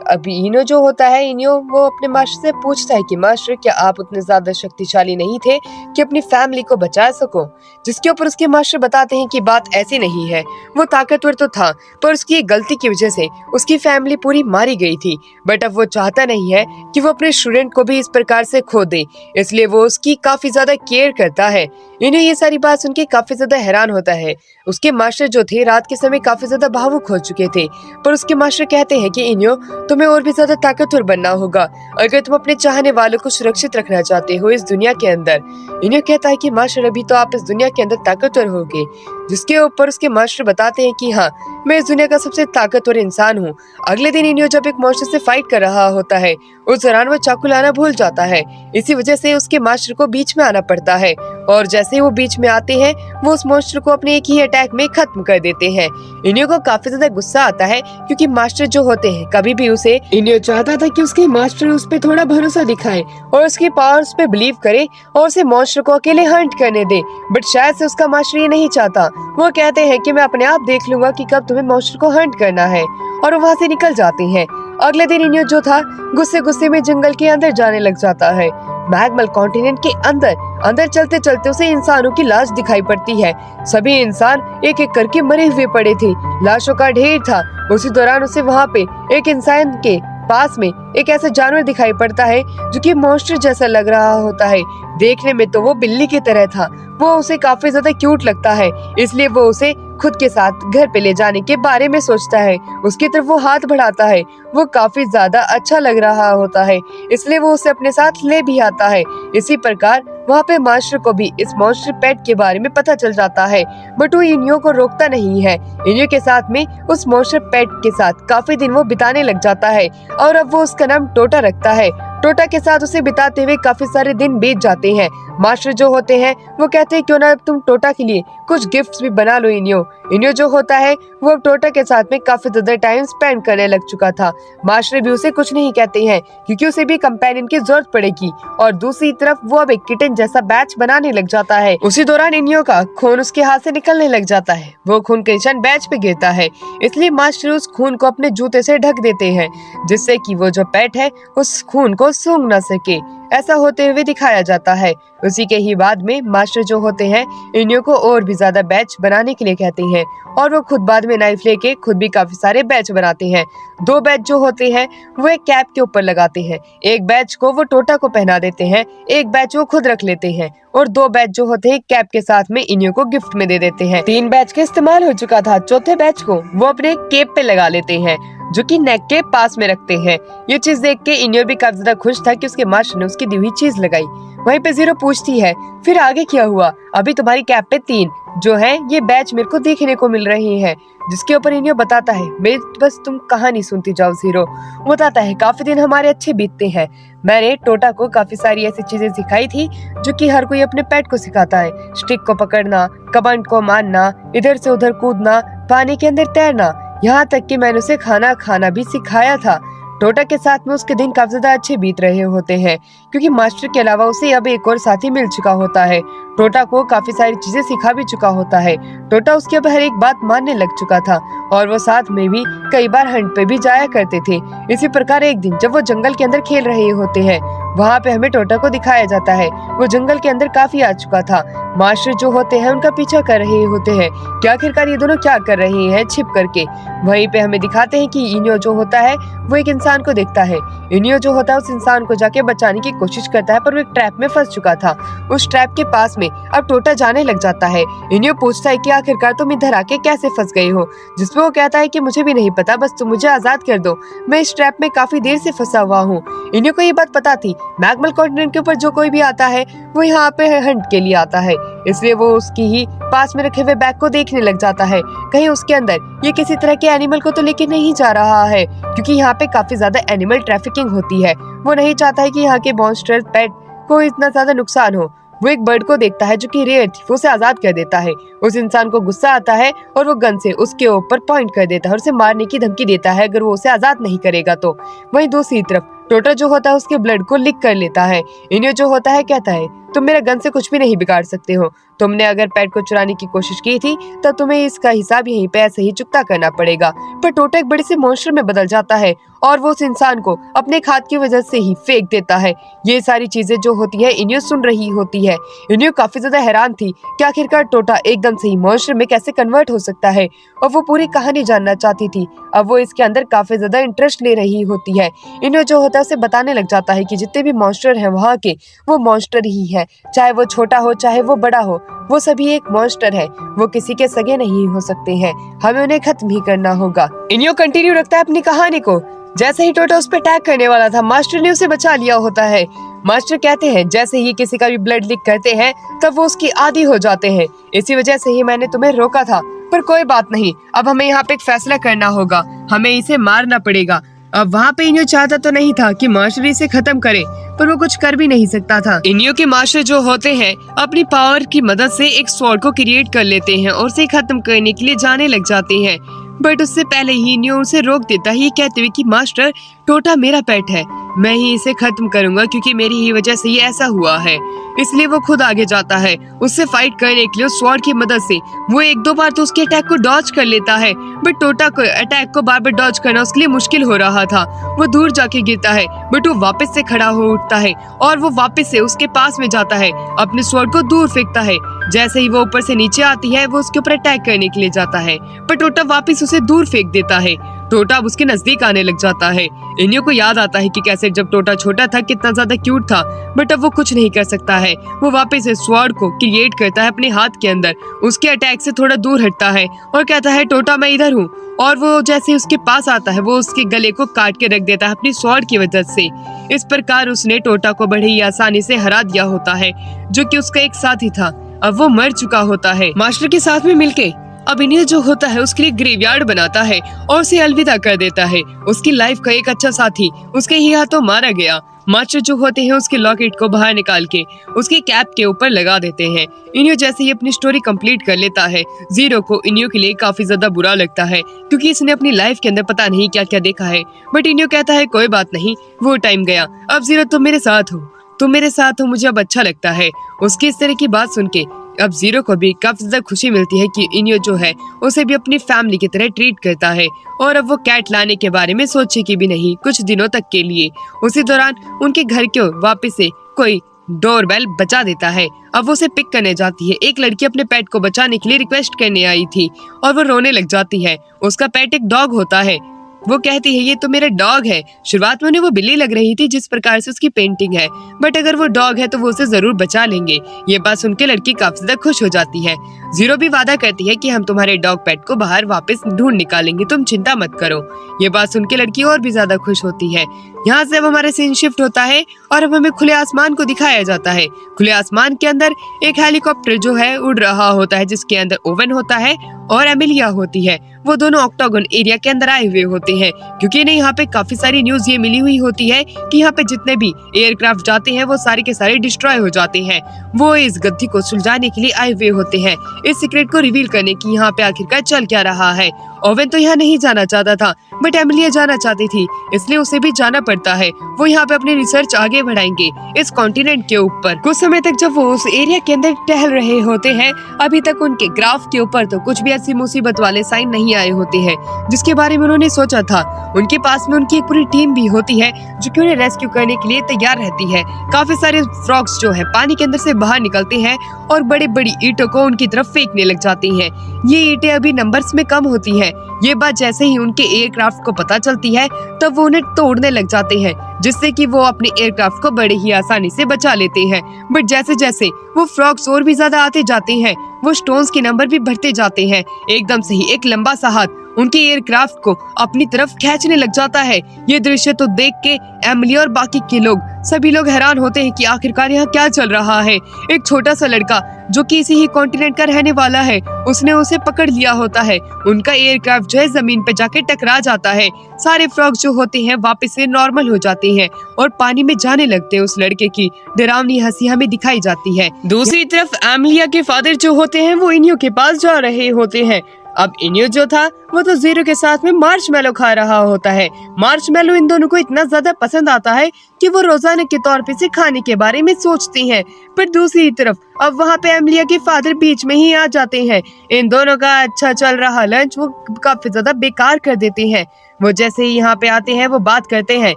अभी इनो जो होता है, इनो वो अपने मास्टर से पूछता है कि मास्टर क्या आप उतने ज्यादा शक्तिशाली नहीं थे कि अपनी फैमिली को बचा सको, जिसके ऊपर उसके मास्टर बताते हैं कि बात ऐसी नहीं है, वो ताकतवर तो था पर उसकी एक गलती की वजह से उसकी फैमिली पूरी मारी गई थी। बट अब वो चाहता नहीं है कि वो अपने स्टूडेंट को भी इस प्रकार से खो दे, इसलिए वो उसकी काफी ज्यादा केयर करता है। इन्हें ये सारी बात सुन के काफी ज्यादा हैरान होता है। उसके मास्टर जो थे रात के समय काफी ज्यादा भावुक हो चुके थे, पर उसके मास्टर कहते हैं कि इन्यो तुम्हें और भी ज्यादा ताकतवर बनना होगा अगर तुम अपने चाहने वालों को सुरक्षित रखना चाहते हो इस दुनिया के अंदर। इन्यो कहता है कि मास्टर अभी तो आप इस दुनिया के अंदर ताकतवर होगे, जिसके ऊपर उसके मास्टर बताते हैं कि हाँ मैं इस दुनिया का सबसे ताकतवर इंसान हूँ। अगले दिन इन्यो जब एक मॉन्स्टर से फाइट कर रहा होता है, उस दौरान वो चाकू लाना भूल जाता है। इसी वजह से उसके मास्टर को बीच में आना पड़ता है और जैसे ही वो बीच में आते हैं वो उस मॉन्स्टर को अपने एक ही अटैक में खत्म कर देते हैं। इन्यो को काफी ज्यादा गुस्सा आता है क्योंकि मास्टर जो होते हैं कभी भी उसे इन्यो चाहता था कि उसके मास्टर उस पे थोड़ा भरोसा दिखाए और उसकी पावर्स पे बिलीव करे और उसे मॉन्स्टर को अकेले हंट करने दे, बट शायद से उसका मास्टर ये नहीं चाहता। वो कहते हैं कि मैं अपने आप देख लूंगा कि कब तुम्हें मॉन्स्टर को हंट करना है, और वहाँ से निकल जाते हैं। अगले दिन इन्यो जो था गुस्से गुस्से में जंगल के अंदर जाने लग जाता है। मैग्मल कॉन्टिनेंट के अंदर चलते चलते उसे इंसानों की लाश दिखाई पड़ती है। सभी इंसान एक एक करके मरे हुए पड़े थे, लाशों का ढेर था। उसी दौरान उसे वहाँ पे एक इंसान के पास में एक ऐसा जानवर दिखाई पड़ता है जो कि मॉन्स्टर जैसा लग रहा होता है। देखने में तो वो बिल्ली की तरह था। वो उसे काफी ज्यादा क्यूट लगता है, इसलिए वो उसे खुद के साथ घर पे ले जाने के बारे में सोचता है। उसकी तरफ वो हाथ बढ़ाता है, वो काफी ज्यादा अच्छा लग रहा होता है, इसलिए वो उसे अपने साथ ले भी आता है। इसी प्रकार वहाँ पे मास्टर को भी इस मॉन्स्टर पेट के बारे में पता चल जाता है, बट वो इन्यो को रोकता नहीं है। इन्यो के साथ में उस मॉन्स्टर पेट के साथ काफी दिन वो बिताने लग जाता है और अब वो उसका नाम टोटा रखता है। टोटा के साथ उसे बिताते हुए काफी सारे दिन बीत जाते हैं। मास्टर जो होते हैं वो कहते हैं क्यों ना तुम टोटा के लिए कुछ गिफ्ट्स भी बना लो। इन्यो जो होता है वो अब टोटा के साथ में काफी ज्यादा टाइम स्पेंड करने लग चुका था। मास्टर भी उसे कुछ नहीं कहते हैं क्योंकि उसे भी कंपेनियन की जरूरत पड़ेगी, और दूसरी तरफ वो अब एक किटन जैसा बैच बनाने लग जाता है। उसी दौरान इन्यो का खून उसके हाथ से निकलने लग जाता है। वो खून के निशान बैच पे गिरता है, इसलिए मास्टर उस खून को अपने जूते से ढक देते हैं, जिससे कि वो जो पेट है उस खून को सूंघ न सके। ऐसा होते हुए दिखाया जाता है। उसी के ही बाद में मास्टर जो होते हैं इन्यो को और भी ज्यादा बैच बनाने के लिए कहते हैं, और वो खुद बाद में नाइफ लेके खुद भी काफी सारे बैच बनाते हैं। 2 बैच जो होते हैं वो एक कैप के ऊपर लगाते हैं। एक बैच को वो टोटा को पहना देते हैं, एक बैच वो खुद रख लेते हैं, और 2 बैच जो होते हैं कैप के साथ में इन्यो को गिफ्ट में दे देते हैं। 3 बैच का इस्तेमाल हो चुका था, चौथे बैच को वो अपने केप पे लगा लेते हैं, जो कि नेक के पास में रखते हैं। ये चीज देख के इन्यो भी काफी ज्यादा खुश था कि उसके मास्टर ने उसकी दी हुई चीज लगाई। वहीं पे जीरो पूछती है फिर आगे क्या हुआ? अभी तुम्हारी कैप पे 3 जो है ये बैच मेरे को देखने को मिल रहे हैं, जिसके ऊपर इन्यो बताता है मेरी बस तुम कहानी सुनती जाओ। जीरो बताता है काफी दिन हमारे अच्छे बीतते हैं। मैंने टोटा को काफी सारी ऐसी चीजें सिखाई थी जो कि हर कोई अपने पेट को सिखाता है। स्टिक को पकड़ना, कमांड को मानना, इधर से उधर कूदना, पानी के अंदर तैरना, यहाँ तक कि मैंने उसे खाना खाना भी सिखाया था। टोटा के साथ में उसके दिन काफी ज्यादा अच्छे बीत रहे होते हैं क्योंकि मास्टर के अलावा उसे अब एक और साथी मिल चुका होता है। टोटा को काफी सारी चीजें सिखा भी चुका होता है। टोटा उसकी अब हर एक बात मानने लग चुका था और वो साथ में भी कई बार हंट पे भी जाया करते थे। इसी प्रकार एक दिन जब वो जंगल के अंदर खेल रहे होते हैं, वहाँ पे हमें टोटा को दिखाया जाता है। वो जंगल के अंदर काफी आ चुका था। मास्टर जो होते हैं उनका पीछा कर रहे होते हैं कि आखिरकार ये दोनों क्या कर रहे हैं छिप करके। वहीं पे हमें दिखाते हैं कि इन्यो जो होता है वो एक इंसान को देखता है। इन्यो जो होता है उस इंसान को जाके बचाने की कोशिश करता है पर वो एक ट्रैप में फंस चुका था। उस ट्रैप के पास में अब टोटा जाने लग जाता है। इनियो पूछता है कि आखिरकार तुम इधर आके कैसे फंस गए हो, जिसमें वो कहता है कि मुझे भी नहीं पता, बस तुम मुझे आजाद कर दो, मैं इस ट्रैप में काफी देर से फंसा हुआ हूँ। इनियो को ये बात पता थी, मैग्मल कॉन्टिनेंट के ऊपर जो कोई भी आता है वो यहाँ पे हंट के लिए आता है, इसलिए वो उसकी ही पास में रखे हुए बैग को देखने लग जाता है। कहीं उसके अंदर ये किसी तरह के एनिमल को तो लेके नहीं जा रहा है, क्योंकि यहाँ पे काफी ज्यादा एनिमल ट्रैफिकिंग होती है। वो नहीं चाहता है कि यहाँ के मॉन्स्टर पेट को इतना ज्यादा नुकसान हो। वो एक बर्ड को देखता है जो कि रेयर थी, वो उसे आजाद कर देता है। उस इंसान को गुस्सा आता है और वो गन से उसके ऊपर पॉइंट कर देता है और उसे मारने की धमकी देता है अगर वो उसे आजाद नहीं करेगा तो। वहीं दूसरी तरफ टोटा जो होता है उसके ब्लड को लिक कर लेता है। इनियो जो होता है कहता है तुम मेरे गन से कुछ भी नहीं बिगाड़ सकते हो, तुमने अगर पेट को चुराने की कोशिश की थी तो तुम्हें इसका हिसाब यहीं पे ऐसे ही चुकता करना पड़ेगा। पर टोटा एक बड़े से मॉन्स्टर में बदल जाता है और वो उस इंसान को अपने हाथ की वजह से ही फेंक देता है। ये सारी चीजें जो होती है इनियो सुन रही होती है। इनियो काफी ज्यादा हैरान थी कि आखिरकार टोटा एकदम से ही मॉन्स्टर में कैसे कन्वर्ट हो सकता है और वो पूरी कहानी जानना चाहती थी। अब वो इसके अंदर काफी ज्यादा इंटरेस्ट ले रही होती है। इनियो जो होता है उसे बताने लग जाता है कि जितने भी मॉन्स्टर हैं वहाँ के, वो मॉन्स्टर ही है, चाहे वो छोटा हो चाहे वो बड़ा हो, वो सभी एक मॉन्स्टर है, वो किसी के सगे नहीं हो सकते हैं, हमें उन्हें खत्म ही करना होगा। इनियो कंटिन्यू रखता है अपनी कहानी को। जैसे ही टोटा उस पर अटैक करने वाला था, मास्टर ने उसे बचा लिया होता है। मास्टर कहते हैं जैसे ही किसी का भी ब्लड लीक करते हैं तब वो उसकी आदी हो जाते हैं, इसी वजह से ही मैंने तुम्हें रोका था, पर कोई बात नहीं, अब हमें यहाँ पे एक फैसला करना होगा, हमें इसे मारना पड़ेगा। अब वहाँ पे इनियो चाहता तो नहीं था कि मास्टर इसे खत्म करे, पर वो कुछ कर भी नहीं सकता था। इनियो के मास्टर जो होते हैं अपनी पावर की मदद से एक स्वॉर्ड को क्रिएट कर लेते हैं और उसे खत्म करने के लिए जाने लग जाते हैं, बट उससे पहले ही इनियो उसे रोक देता है, ये कहते हुए कि मास्टर टोटा मेरा पेट है, मैं ही इसे खत्म करूंगा क्योंकि मेरी ही वजह से ये ऐसा हुआ है। इसलिए वो खुद आगे जाता है उससे फाइट करने के लिए। स्वॉर्ड की मदद से वो एक दो बार तो उसके अटैक को डॉज कर लेता है, बट टोटा को अटैक को बार बार डॉज करना उसके लिए मुश्किल हो रहा था। वो दूर जाके गिरता है, बट वो वापस से खड़ा हो उठता है और वो वापस से उसके पास में जाता है, अपने स्वॉर्ड को दूर फेंकता है। जैसे ही वो ऊपर से नीचे आती है वो उसके ऊपर अटैक करने के लिए जाता है, पर टोटा वापस उसे दूर फेंक देता है। टोटा अब उसके नजदीक आने लग जाता है। इनियो को याद आता है कि कैसे जब टोटा छोटा था कितना ज्यादा क्यूट था, बट अब वो कुछ नहीं कर सकता है। वो वापस से स्वॉर्ड को क्रिएट करता है अपने हाथ के अंदर, उसके अटैक से थोड़ा दूर हटता है और कहता है टोटा मैं इधर हूँ, और वो जैसे उसके पास आता है वो उसके गले को काट के रख देता है अपनी स्वॉर्ड की वजह से। इस प्रकार उसने टोटा को बड़े ही आसानी से हरा दिया होता है, जो कि उसका एक साथी था, अब वो मर चुका होता है। मास्टर के साथ में मिलके अब इनियो जो होता है उसके लिए ग्रेवयार्ड बनाता है और उसे अलविदा कर देता है। उसकी लाइफ का एक अच्छा साथी उसके ही हाथों मारा गया। मास्टर जो होते हैं उसके लॉकेट को बाहर निकाल के उसके कैप के ऊपर लगा देते हैं। इनियो जैसे ही अपनी स्टोरी कंप्लीट कर लेता है, जीरो को इनियो के लिए काफी ज्यादा बुरा लगता है क्योंकि इसने अपनी लाइफ के अंदर पता नहीं क्या क्या देखा है, बट इनियो कहता है कोई बात नहीं, वो टाइम गया, अब जीरो तुम मेरे साथ हो, तुम मेरे साथ हो, मुझे अब अच्छा लगता है। उसकी इस तरह की बात सुन के अब जीरो को भी काफी ज्यादा खुशी मिलती है कि इनियो जो है उसे भी अपनी फैमिली की तरह ट्रीट करता है, और अब वो कैट लाने के बारे में सोचेगी भी नहीं कुछ दिनों तक के लिए। उसी दौरान उनके घर के वापस से कोई डोरबेल बजा देता है। अब वो उसे पिक करने जाती है। एक लड़की अपने पेट को बचाने के लिए रिक्वेस्ट करने आई थी और वो रोने लग जाती है। उसका पेट एक डॉग होता है। वो कहती है ये तो मेरा डॉग है। शुरुआत में उन्हें वो बिल्ली लग रही थी जिस प्रकार से उसकी पेंटिंग है, बट अगर वो डॉग है तो वो उसे जरूर बचा लेंगे। ये बात सुनकर लड़की काफी ज्यादा खुश हो जाती है। जीरो भी वादा करती है कि हम तुम्हारे डॉग पेट को बाहर वापस ढूंढ निकालेंगे, तुम चिंता मत करो। ये बात सुनकर लड़की और भी ज्यादा खुश होती है। यहाँ से अब हमारा सीन शिफ्ट होता है और अब हमें खुले आसमान को दिखाया जाता है। खुले आसमान के अंदर एक हेलीकॉप्टर जो है उड़ रहा होता है, जिसके अंदर ओवन होता है और एमिलिया होती है। वो दोनों ऑक्टागन एरिया के अंदर आए हुए होते हैं, क्योंकि इन्हें यहाँ पे काफी सारी न्यूज ये मिली हुई होती है कि यहाँ पे जितने भी एयरक्राफ्ट जाते हैं वो सारे के सारे डिस्ट्रॉय हो जाते हैं। वो इस गद्दी को सुलझाने के लिए आए हुए होते हैं, इस सीक्रेट को रिवील करने की यहाँ पे आखिरकार चल क्या रहा है। ओवेन तो यहाँ नहीं जाना चाहता था, बट एमिलिया जाना चाहती थी, इसलिए उसे भी जाना पड़ता है। वो यहाँ पे अपनी रिसर्च आगे बढ़ाएंगे इस कॉन्टिनेंट के ऊपर। कुछ समय तक जब वो उस एरिया के अंदर टहल रहे होते हैं, अभी तक उनके ग्राफ के ऊपर तो कुछ भी ऐसी मुसीबत वाले साइन नहीं आए होते हैं जिसके बारे में उन्होंने सोचा था। उनके पास में उनकी एक पूरी टीम भी होती है जो कि उन्हें रेस्क्यू करने के लिए तैयार रहती है। काफी सारे फ्रॉग्स जो है पानी के अंदर से बाहर निकलते हैं और बड़ी बड़ी ईंटों को उनकी तरफ फेंकने लग जाती हैं। ये ईंटें अभी नंबर्स में कम होती है, हैं। ये बात जैसे ही उनके एयरक्राफ्ट को पता चलती है तब वो उन्हें तोड़ने लग जाते हैं, जिससे कि वो अपने एयरक्राफ्ट को बड़े ही आसानी से बचा लेते हैं। बट जैसे जैसे वो फ्रॉग्स और भी ज्यादा आते जाते हैं, वो स्टोन्स के नंबर भी बढ़ते जाते हैं। एकदम से ही एक लंबा सा हाथ उनके एयरक्राफ्ट को अपनी तरफ खींचने लग जाता है। ये दृश्य तो देख के एमिली और बाकी के लोग सभी लोग हैरान होते हैं कि आखिरकार यहाँ क्या चल रहा है। एक छोटा सा लड़का जो कि इसी ही कॉन्टिनेंट का रहने वाला है, उसने उसे पकड़ लिया होता है। उनका एयरक्राफ्ट जो है जमीन पे जाके टकरा जाता है। सारे फ्रॉग्स जो होते हैं वापस से नॉर्मल हो जाते हैं और पानी में जाने लगते हैं। उस लड़के की डरावनी हंसी हमें दिखाई जाती है। दूसरी तरफ एमिलिया के फादर जो होते हैं वो इनियो के पास जा रहे होते हैं। अब इनियो जो था वो तो जीरो के साथ में मार्शमैलो खा रहा होता है। मार्शमैलो इन दोनों को इतना ज्यादा पसंद आता है कि वो रोजाना के तौर पे इसे खाने के बारे में सोचते हैं। पर दूसरी तरफ अब वहाँ पे एमिलिया के फादर बीच में ही आ जाते हैं। इन दोनों का अच्छा चल रहा लंच वो काफी ज्यादा बेकार कर देते हैं। वो जैसे ही यहाँ पे आते हैं वो बात करते हैं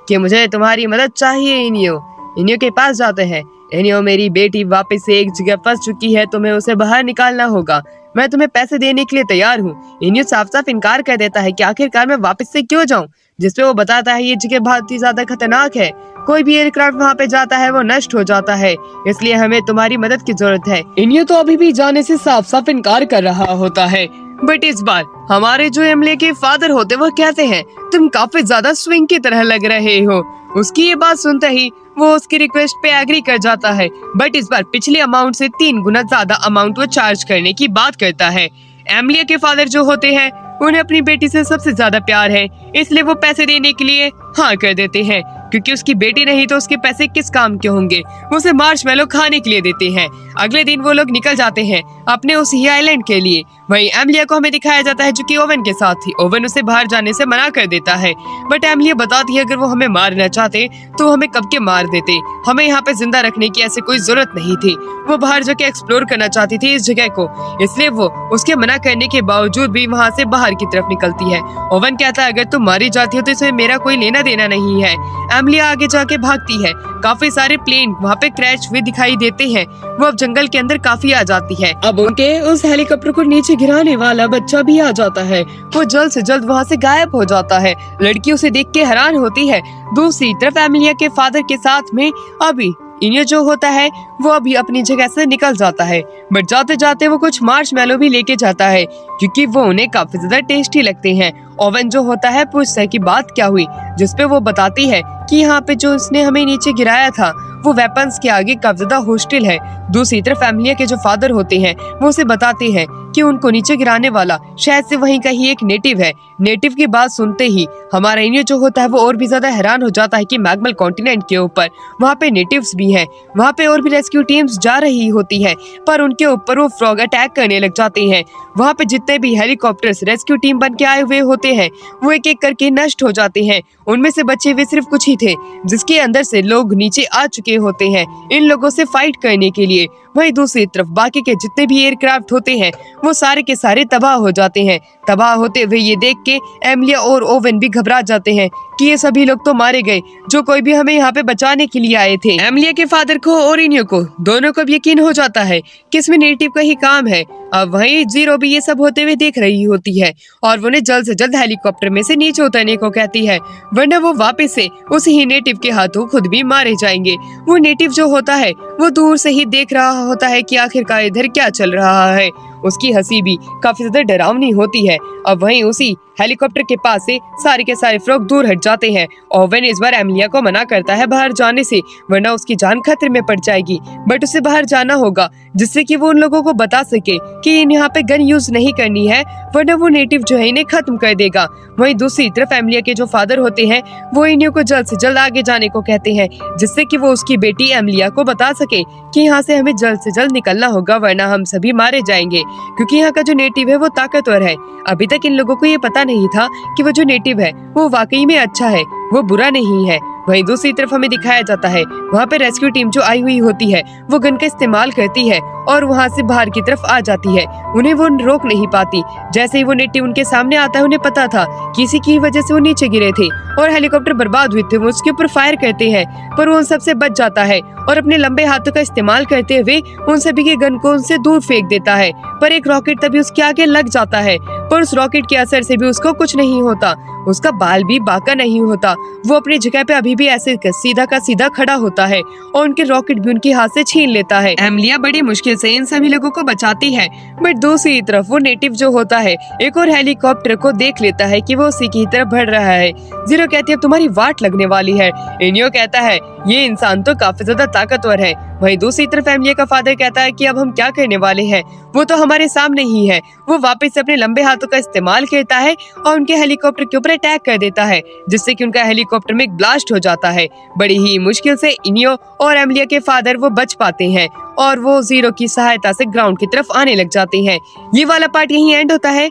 कि मुझे तुम्हारी मदद चाहिए। इनियो के पास जाते हैं। इनियो, मेरी बेटी वापस से एक जगह फंस चुकी है, तुम्हें उसे बाहर निकालना होगा। मैं तुम्हें पैसे देने के लिए तैयार हूँ। इनियो साफ साफ इनकार कर देता है कि आखिरकार मैं वापस से क्यों जाऊँ, जिसपे वो बताता है ये जगह बहुत ही ज्यादा खतरनाक है। कोई भी एयरक्राफ्ट वहाँ पे जाता है वो नष्ट हो जाता है, इसलिए हमें तुम्हारी मदद की जरूरत है। इनियो तो अभी भी जाने से साफ साफ इनकार कर रहा होता है। बट इस बार हमारे जो एमिली के फादर होते वो कहते हैं तुम काफी ज्यादा स्विंग की तरह लग रहे हो। उसकी ये बात सुनते ही वो उसकी रिक्वेस्ट पे एग्री कर जाता है। बट इस बार पिछले अमाउंट से 3 गुना ज्यादा अमाउंट वो चार्ज करने की बात करता है। एमिलिया के फादर जो होते हैं उन्हें अपनी बेटी से सबसे ज्यादा प्यार है, इसलिए वो पैसे देने के लिए हाँ कर देते हैं, क्योंकि उसकी बेटी नहीं तो उसके पैसे किस काम के होंगे। वो उसे मार्शमैलो खाने के लिए देते हैं। अगले दिन वो लोग निकल जाते हैं अपने उस ही आइलैंड के लिए। वहीं एमिलिया को हमें दिखाया जाता है जो कि ओवन के साथ थी। ओवन उसे बाहर जाने से मना कर देता है, बट एमिलिया बताती है अगर वो हमें मारना चाहते तो हमें कब के मार देते, हमें यहाँ पे जिंदा रखने की ऐसी कोई जरूरत नहीं थी। वो बाहर जाके एक्सप्लोर करना चाहती थी इस जगह को, इसलिए वो उसके मना करने के बावजूद भी वहाँ से बाहर की तरफ निकलती है। ओवन कहता है अगर तुम मारी जाती हो तो इसमें मेरा कोई लेना देना नहीं है। एमिलिया आगे जाके भागती है। काफी सारे प्लेन वहाँ पे क्रैश हुए दिखाई देते हैं। वो अब जंगल के अंदर काफी आ जाती है। अब उनके उस हेलीकॉप्टर को नीचे गिराने वाला बच्चा भी आ जाता है। वो जल्द से जल्द वहाँ से गायब हो जाता है। लड़की उसे देख के हैरान होती है। दूसरी तरफ एमिलिया के फादर के साथ में अभी इनियो जो होता है वो अभी अपनी जगह से निकल जाता है, बट जाते जाते वो कुछ मार्शमैलो भी लेके जाता है क्योंकि वो उन्हें काफी ज्यादा टेस्टी लगते हैं। ओवन जो होता है पूछता है कि बात क्या हुई, जिसपे वो बताती है कि यहाँ पे जो उसने हमें नीचे गिराया था वो वेपन्स के आगे काफी ज्यादा हॉस्टिल है। दूसरी तरफ एमिलिया के जो फादर होते हैं वो उसे बताते हैं कि उनको नीचे गिराने वाला शायद से वहीं का ही एक नेटिव है। नेटिव की बात सुनते ही हमारा इनियो जो होता है वो और भी ज्यादा हैरान हो जाता है कि मैग्मल कॉन्टिनेंट के ऊपर वहाँ पे नेटिव्स भी हैं। वहाँ पे और भी रेस्क्यू टीम्स जा रही होती है, पर उनके ऊपर वो फ्रॉग अटैक करने लग जाते हैं। वहाँ पे जितने भी हेलीकॉप्टर्स रेस्क्यू टीम बन के आए हुए होते हैं वो एक एक करके नष्ट हो जाते हैं। उनमें से बचे हुए सिर्फ कुछ ही थे, जिसके अंदर से लोग नीचे आ चुके होते हैं इन लोगों से फाइट करने के लिए। वहीं दूसरी तरफ बाकी के जितने भी एयरक्राफ्ट होते हैं वो सारे के सारे तबाह हो जाते हैं। तबाह होते हुए ये देख के एमिलिया और ओवन भी घबरा जाते हैं कि ये सभी लोग तो मारे गए जो कोई भी हमें यहाँ पे बचाने के लिए आए थे। एमिलिया के फादर को और इनियो को दोनों को भी यकीन हो जाता है कि इसमें नेटिव का ही काम है। अब वहीं जीरो भी ये सब होते हुए देख रही होती है और वो उन्हें जल्द से जल्द हेलीकॉप्टर में से नीचे उतरने को कहती है, वरना वो वापस से उसी ही नेटिव के हाथों खुद भी मारे जाएंगे। वो नेटिव जो होता है वो दूर से ही देख रहा होता है कि आखिरकार इधर क्या चल रहा है। उसकी हंसी भी काफी ज्यादा डरावनी होती है। अब वहीं उसी हेलीकॉप्टर के पास से सारे के सारे फ्रॉग दूर हट जाते हैं। ओवन इस बार एमिलिया को मना करता है बाहर जाने से, वरना उसकी जान खतरे में पड़ जाएगी। बट उसे बाहर जाना होगा जिससे कि वो उन लोगों को बता सके कि यहाँ पे गन यूज नहीं करनी है, वरना वो नेटिव जो है इन्हें खत्म कर देगा। वहीं दूसरी तरफ एमिलिया के जो फादर होते हैं वो इनियो को जल्द से जल्द आगे जाने को कहते हैं, जिससे कि वो उसकी बेटी एमिलिया को बता सके कि यहाँ से हमें जल्द से जल्द निकलना होगा, वरना हम सभी मारे जाएंगे। क्योंकि यहाँ का जो नेटिव है वो ताकतवर है। अभी तक इन लोगों को ये पता नहीं था कि वो जो नेटिव है वो वाकई में अच्छा है, वो बुरा नहीं है। वहीं दूसरी तरफ हमें दिखाया जाता है वहाँ पे रेस्क्यू टीम जो आई हुई होती है वो गन का इस्तेमाल करती है और वहाँ से बाहर की तरफ आ जाती है। उन्हें वो रोक नहीं पाती। जैसे ही वो नेटिव उनके सामने आता है उन्हें पता था किसी की वजह से वो नीचे गिरे थे और हेलीकॉप्टर बर्बाद हुए थे। वो उसके ऊपर फायर करते हैं पर वो उन सबसे बच जाता है और अपने लंबे हाथों का इस्तेमाल करते हुए उन सभी के गन को उनसे दूर फेंक देता है, पर एक रॉकेट तभी उसके आगे लग जाता है। पर उस रॉकेट के असर से भी उसको कुछ नहीं होता। उसका बाल भी बांका नहीं होता। वो अपनी जगह पे अभी भी ऐसे सीधा का सीधा खड़ा होता है और उनके रॉकेट भी उनके हाथ से छीन लेता है। एमिलिया बड़ी मुश्किल से इन सभी लोगों को बचाती है, बट दूसरी तरफ वो नेटिव जो होता है एक और हेलीकॉप्टर को देख लेता है कि वो उसी की तरफ बढ़ रहा है। जीरो कहती है अब तुम्हारी वाट लगने वाली है। इनियो कहता है ये इंसान तो काफी ज्यादा ताकतवर है। वहीं दूसरी तरफ एमिलिया का फादर कहता है कि अब हम क्या करने वाले हैं, वो तो हमारे सामने ही है। वो वापस से अपने लंबे हाथों का इस्तेमाल करता है और उनके हेलीकॉप्टर के ऊपर अटैक कर देता है, जिससे कि उनका हेलीकॉप्टर में एक ब्लास्ट हो जाता है। बड़ी ही मुश्किल से इनियो और एमिलिया के फादर वो बच पाते हैं और वो जीरो की सहायता से ग्राउंड की तरफ आने लग जाते हैं। ये वाला पार्ट यहीं एंड होता है।